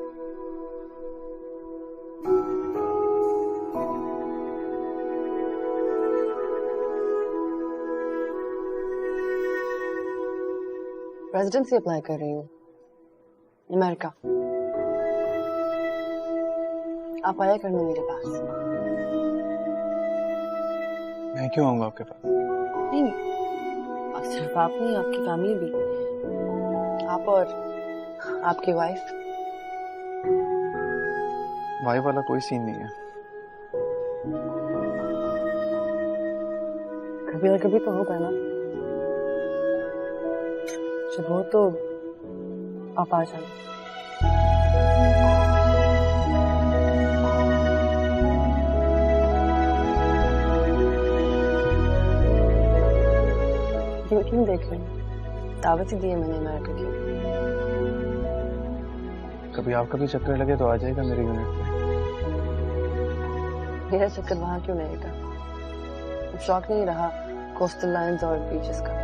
रेजिडेंसी अप्लाई कर रही हूँ अमेरिका। आप आया करना मेरे पास। मैं क्यों आऊंगा आपके पास? नहीं, सिर्फ आप नहीं, आपकी फैमिली भी, आप और आपकी वाइफ। वाइफ वाला कोई सीन नहीं है। कभी ना कभी तो होगा ना, जब हो तो आप आ जाना। क्यों देख रहे हैं? दावत ही दी है मैंने अमेरिका की। कभी आपका भी चक्कर लगे तो आ जाएगा मेरे यूनिट में। मेरा चक्कर वहां क्यों लगेगा? शौक नहीं रहा कोस्टल लाइन्स और बीचेस का।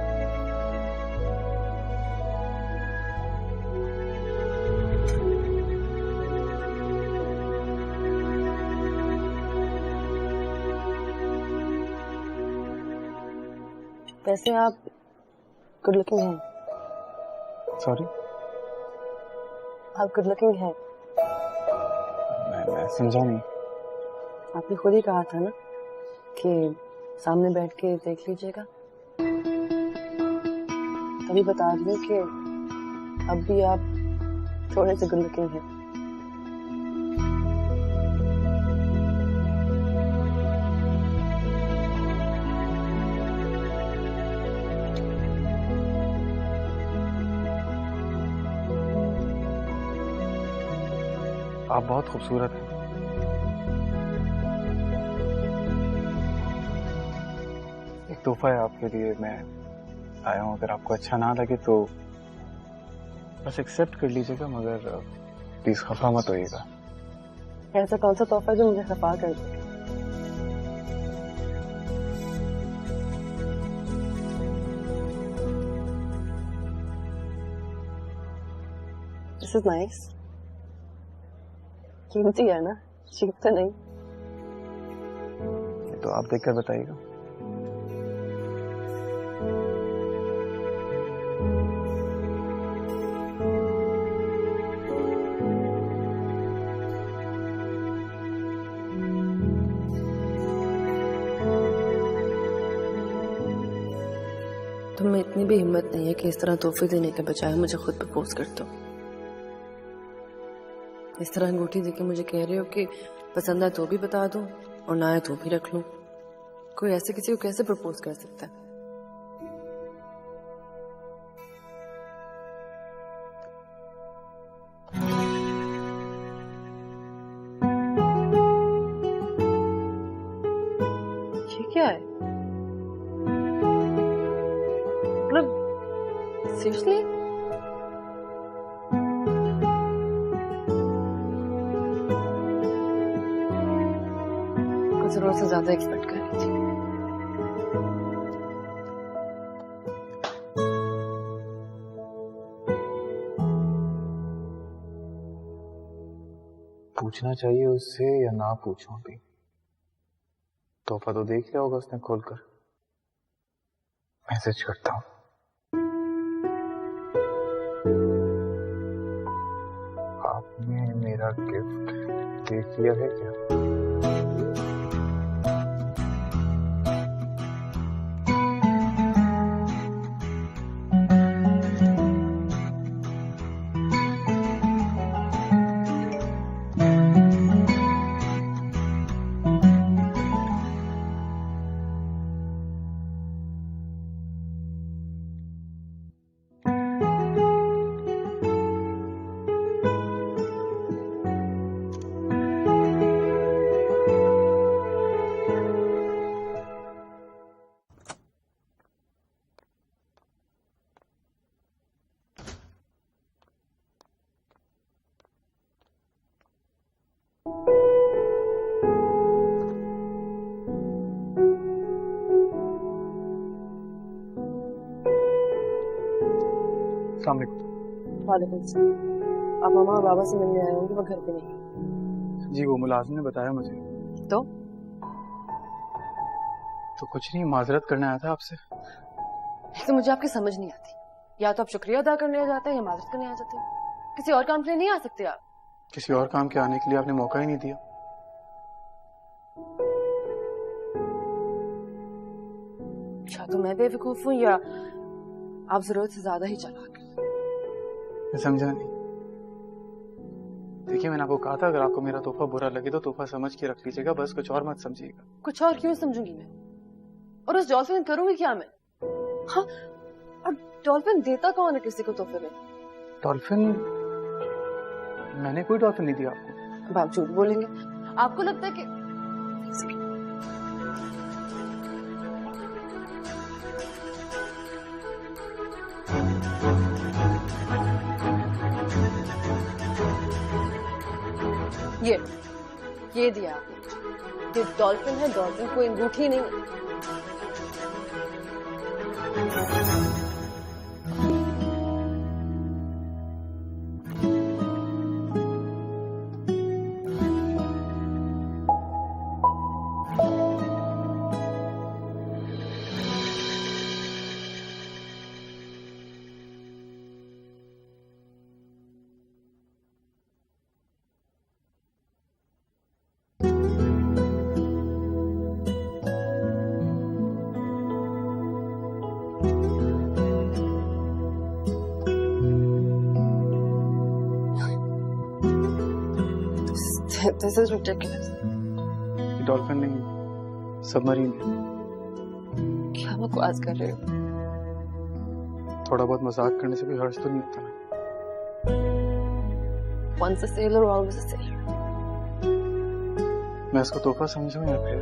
वैसे आप गुड लुकिंग हैं। सॉरी? आप गुड लुकिंग हैं। मैं समझा नहीं। आपने खुद ही कहा था ना कि सामने बैठ के देख लीजिएगा। तभी बता रही हूँ कि अब भी आप थोड़े से गुड लुकिंग हैं। आप बहुत खूबसूरत हैं। एक तोहफा है आपके लिए, मैं आया हूँ। अगर आपको अच्छा ना लगे तो बस एक्सेप्ट कर लीजिएगा, मगर प्लीज खफा मत होइएगा। ऐसा कौन सा तोहफा जो मुझे खफा कर दे? This is nice. कीमती है ना, चीप तो नहीं। तो आप देखकर बताइएगा। तुम में इतनी भी हिम्मत नहीं है कि इस तरह तोहफे देने के बजाय मुझे खुद प्रपोज कर दो। इस तरह अंगूठी देके मुझे कह रहे हो कि पसंद आए तो भी बता दो और ना आए तो भी रख लूं। कोई ऐसे किसी को कैसे प्रपोज कर सकता है? ये क्या है? मतलब सीरियसली? कुछ जरूरत से ज्यादा एक्सपेक्ट कर रही थी। पूछना चाहिए उससे या ना पूछूं भी? तोहफा तो देख लिया होगा उसने खोलकर। मैसेज करता हूं। आपने मेरा गिफ्ट देख लिया है क्या? वालेकुम सलाम। आप मामा और बाबा से मिलने आए होंगे, वो घर पे नहीं। जी वो मुलाजिम ने बताया मुझे। तो कुछ नहीं, माजरत करने आया था आपसे। तो मुझे आपकी समझ नहीं आती, या तो आप शुक्रिया अदा करने आ जाते हैं या माजरत करने आ जाते हैं। किसी और काम के लिए नहीं आ सकते आप? किसी और काम के आने के लिए आपने मौका ही नहीं दिया। अच्छा तो मैं बेवकूफ हूँ या आप जरूरत से ज्यादा ही चालाक? मैं समझा नहीं। देखिए मैंने आपको कहा था अगर आपको मेरा तोहफा बुरा लगे तो तोहफा समझ के रख लीजिएगा, बस कुछ और मत समझिएगा। कुछ और क्यों समझूंगी मैं? और उस डॉल्फिन करूंगी क्या मैं? हाँ, और डॉल्फिन देता कौन है किसी को तोहफे में? डॉल्फिन? मैंने कोई डॉल्फिन नहीं दिया आपको। अब आप झूठ बोलेंगे। आपको लगता है कि ये दिया आपने। ये डॉल्फिन है, डॉल्फिन कोई अंगूठी नहीं। This is ridiculous. ये डॉल्फिन नहीं, सबमरीन है। क्या बकवास कर रहे हो? थोड़ा बहुत मजाक करने से कोई हर्ज तो नहीं होता ना। Once a sailor, always a sailor. मैं इसको तोहफा समझूं या फिर?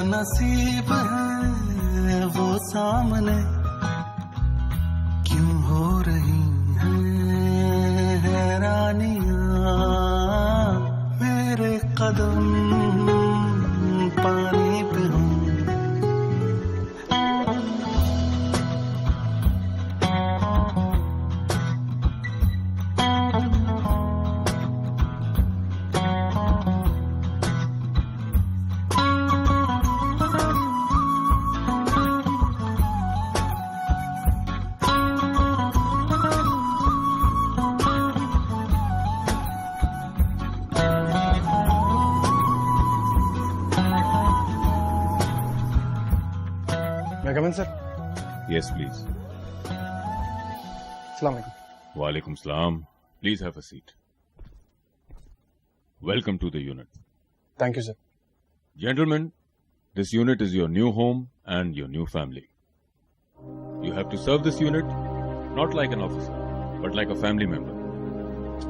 नसीब है वो सामने क्यों हो रही हैं हैरानियां, मेरे कदम पानी पे हूँ। कम इन सर। Yes, please. अस्सलाम वालेकुम। Walaikum salam. Please have a seat. Welcome to the unit. Thank you sir. Gentlemen, this unit is your new home and your new family. You have to serve this unit not like an officer, but like a family member.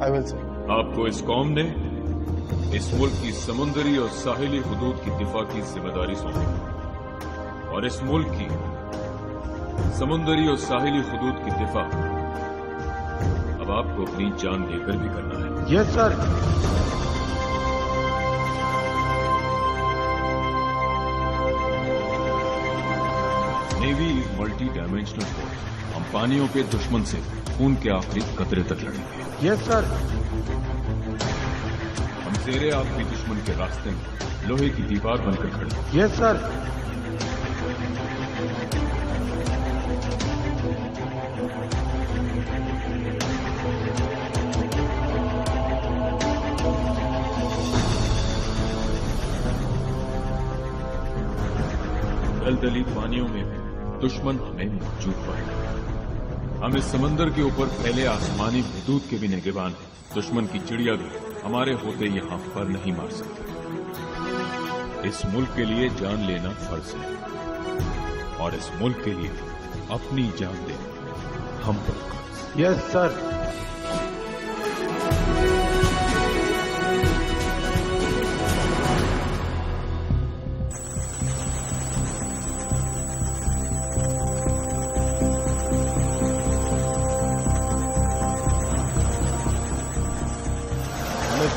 I will, sir. आपको इस कौम ने इस मुल्क की समुद्री और साहिली हुदूद की दिफा की जिम्मेदारी सौंपी और इस मुल्क की समुद्री और साहिली हुदूद की दिफा अब आपको अपनी जान देकर भी करना है। Yes sir. Navy is multi dimensional force. हम पानियों के दुश्मन से खून के आखिरी कतरे तक लड़ेंगे। Yes sir. हम तेरे आपके दुश्मन के रास्ते में लोहे की दीवार बनकर खड़े हैं। Yes sir. दलदली पानियों में भी दुश्मन हमें मौजूद पाएगा। हम इस समंदर के ऊपर फैले आसमानी हुदूद के भी निगहबान हैं। दुश्मन की चिड़िया भी हमारे होते यहाँ पर नहीं मार सकती। इस मुल्क के लिए जान लेना फर्ज है और इस मुल्क के लिए अपनी जान देना हम पर फर्ज। Yes sir.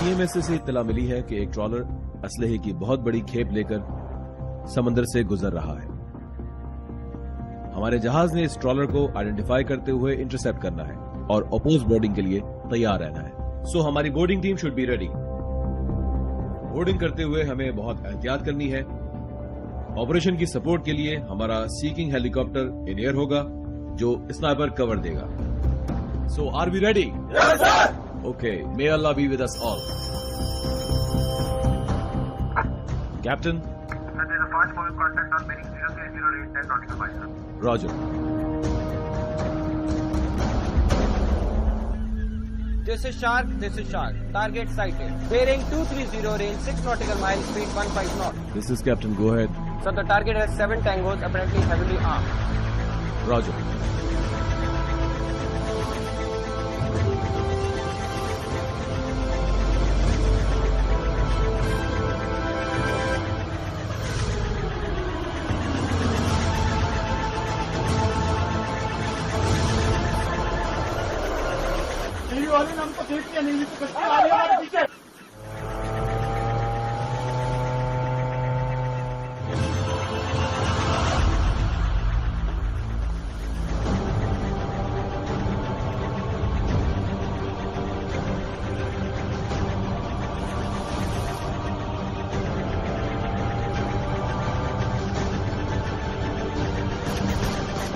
पीएमएसए से इत्तला मिली है कि एक ट्रॉलर असलहे की बहुत बड़ी खेप लेकर समंदर से गुजर रहा है। हमारे जहाज ने इस ट्रॉलर को आइडेंटिफाई करते हुए इंटरसेप्ट करना है और अपोज बोर्डिंग के लिए तैयार रहना है। सो हमारी boarding team should be ready. Boarding करते हुए हमें बहुत एहतियात करनी है। ऑपरेशन की सपोर्ट के लिए हमारा सीकिंग हेलीकॉप्टर इन एयर होगा जो स्नाइपर कवर देगा। So are we ready? Okay, may Allah be with us all. Captain? Sir, there is a fast moving contact on bearing 030 10 nautical miles, sir. Roger. This is Shark, this is Shark. Target sighted. Bearing 230, range 6 nautical miles, speed 15 knots. This is Captain, go ahead. Sir, the target has 7 tangos, apparently heavily armed. Roger. वाले ने हमको देख लिया नहीं तो कश्ती आ रही है हमारे पीछे।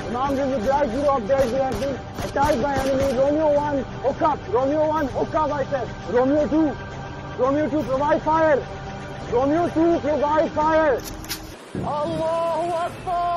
Command is the Black Zero update. We have been attacked by enemy. Romeo 1, hook up. Romeo 1, hook up, I said. Romeo 2, provide fire. Romeo 2, provide fire. Allahu Akbar!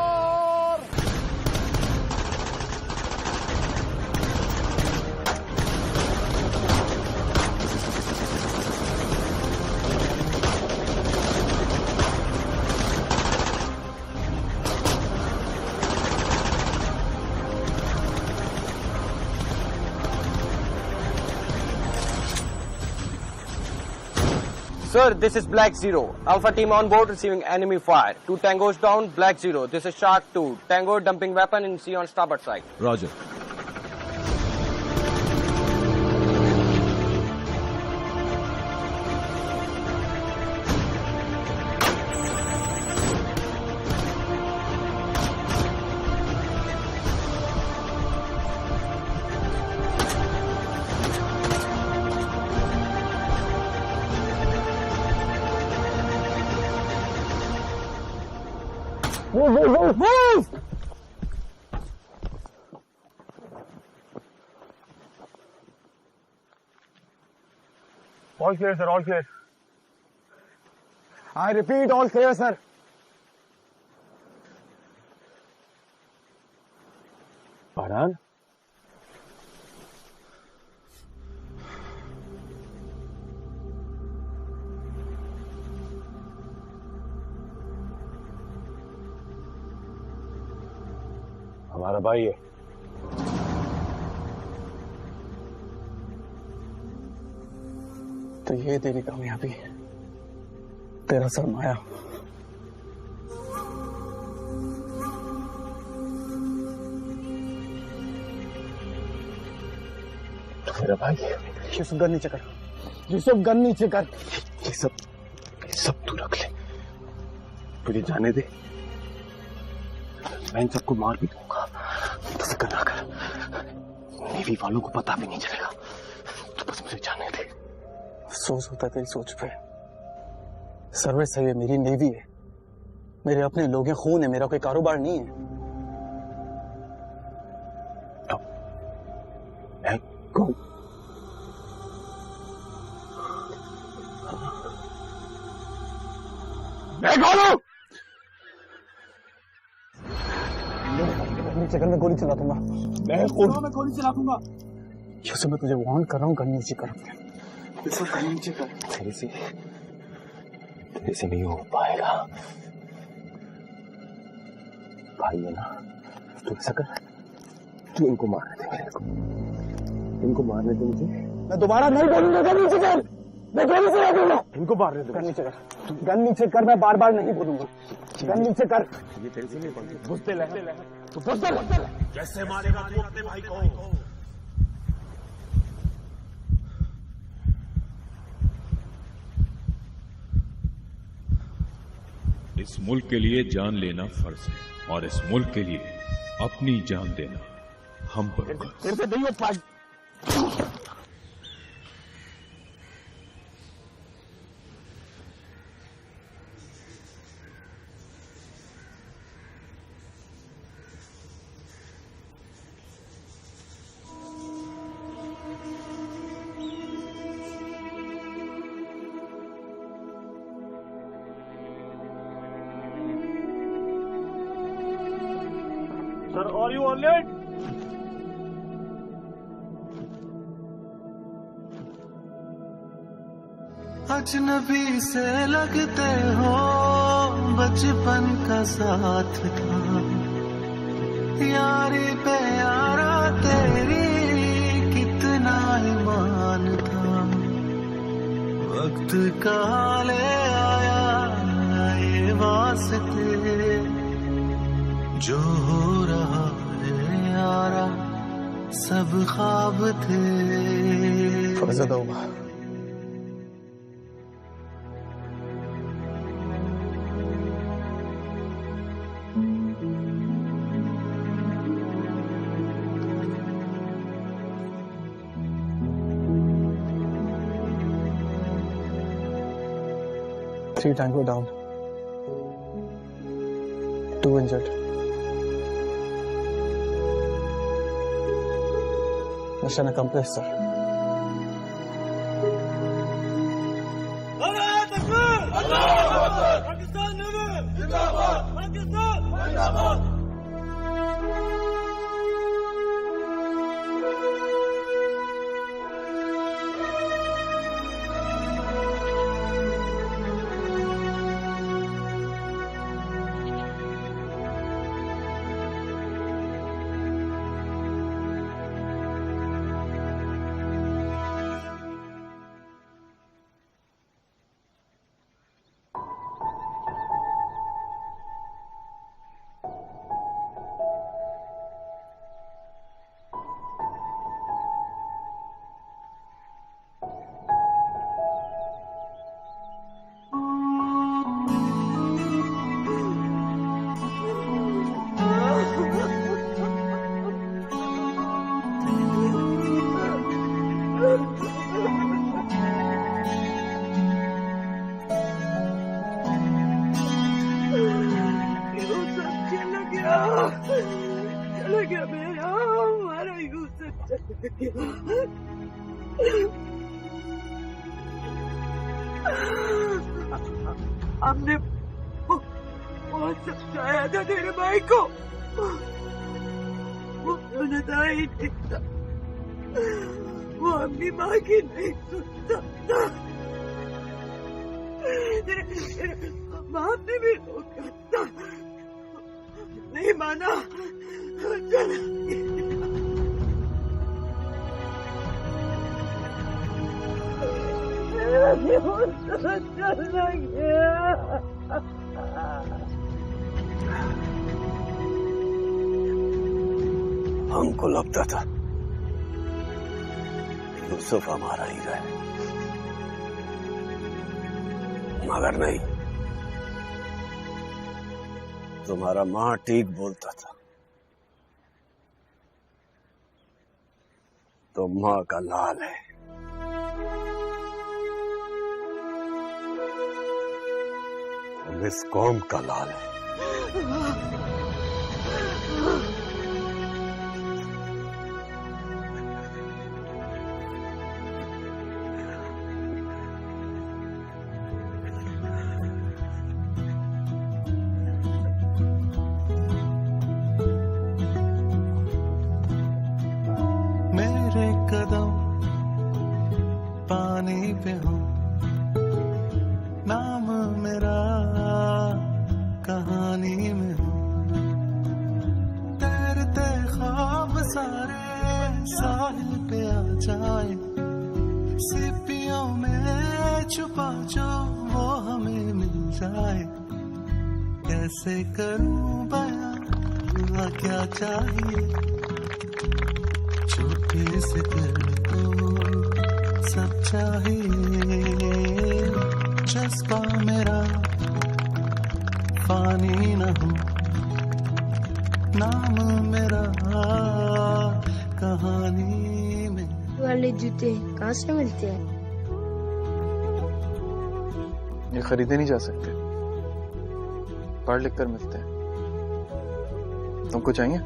Sir, this is Black Zero. Alpha team on board receiving enemy fire. 2 tangos down, Black Zero. This is Shark 2. Tango dumping weapon in sea on starboard side. Roger. Move! All clear, sir, all clear. I repeat, all clear, sir. Farhan, हमारा भाई है। तो ये तेरी कामयाबी, तेरा सरमाया। मेरा भाई, यूसुफ गन नीचे कर, यूसुफ गन नीचे कर। ये सब तू रख ले, मुझे जाने दे। मैं इन सबको मार भी दूंगा, तो फिक्र ना कर। नेवी वालों को पता भी नहीं चलेगा, तो बस मुझे जाने दे। अफसोस होता है तेरी सोच पे। सर्विस है ये, मेरी नेवी है, मेरे अपने लोग हैं, खून है मेरा, कोई कारोबार नहीं है। तो मैं कौन? मैं कौन हूं? नीचे कर, मैं गोली चला दूंगा। मैं गोली चला दूंगा। यूसुफ, मैं तुझे वार्न कर रहा हूँ, गन नीचे कर। यूसुफ, गन नीचे कर। तेरे से नहीं हो पाएगा। भाई है ना, तू ऐसा कर, तू इनको मारने दे मेरे को, इनको मारने दे मुझे। मैं दोबारा नहीं बोलूंगा, गन नीचे कर। मैं गोली चला दूंगा। इनको मारने दे। गन नीचे कर, गन नीचे कर, मैं बार बार नहीं बोलूंगा। गन नीचे कर। ये तेरे से नहीं बनती। बुझते ले, तू बुझते ले। कैसे मारेगा तू अपने भाई को? इस मुल्क के लिए जान लेना फर्ज है, और इस मुल्क के लिए अपनी जान देना हम पर फर्ज। तेरे से नहीं हो पाएगा। Sir, are you on it? अजनबी से लगते हो, बचपन का साथ था, यारी पे यारा तेरी कितना ईमान था। वक्त का ले आया ये वास्ते, जो हो रहा है यारा सब ख्वाब थे। थोड़ा ज्यादा होगा। Three Tango down. 2 injured. Mission accomplished, sir. चला गया मेरा हमारा यूसुफ चला गया। हमने बहुत समझाया था तेरे भाई को, सुनता ही नहीं था, वो अपनी माँ की नहीं सुनता था। बाप ने भी रोका था, नहीं माना, चला चला गया। हमको लगता था यूसुफ हमारा हीरा है, मगर नहीं, तुम्हारा माँ ठीक बोलता था। तो माँ का लाल है। तुम इस कौम का लाल है। मेरे कदम पानी पे हो, नाम मेरा कहानी में हो, तैरते ख्वाब सारे साहिल पे आ जाए, सीपियों में छुपा जो वो हमें मिल जाए। कैसे करूं बयां क्या चाहिए, छोटी सी दिल को सब चाहिए। जज्बा मेरा फानी न हो, नाम मेरा कहानी में। वाले जूते कहाँ से मिलते हैं? ये खरीदे नहीं जा सकते, पढ़ लिख कर मिलते हैं। तुमको चाहिए?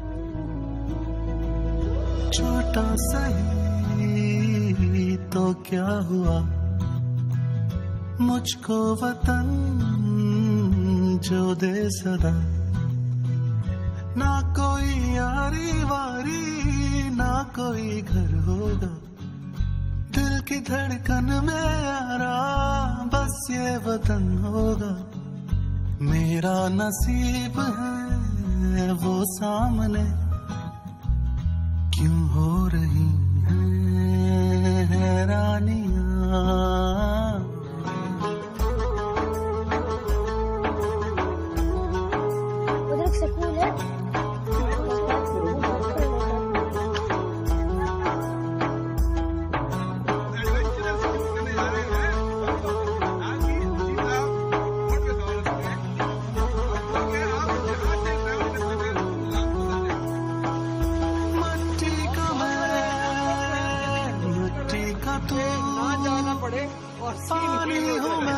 छोटा सही तो क्या हुआ, मुझको वतन जो दे सदा। ना कोई यारी वारी, ना कोई घर होगा, दिल की धड़कन में यारा बस ये वतन होगा। मेरा नसीब है वो सामने, क्यों हो रही हैं हैरानियां। उधर एक स्कूल है, पानी हूँ मैं,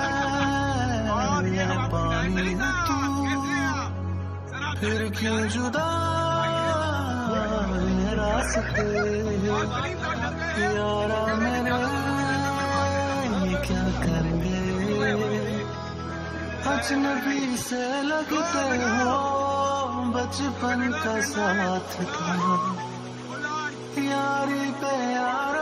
पानी है तू, फिर क्यों जुदा ये रास्ते यारा मेरे, ये क्या करेंगे। अजनबी से लगते हो, बचपन का साथ था, यारी पे यार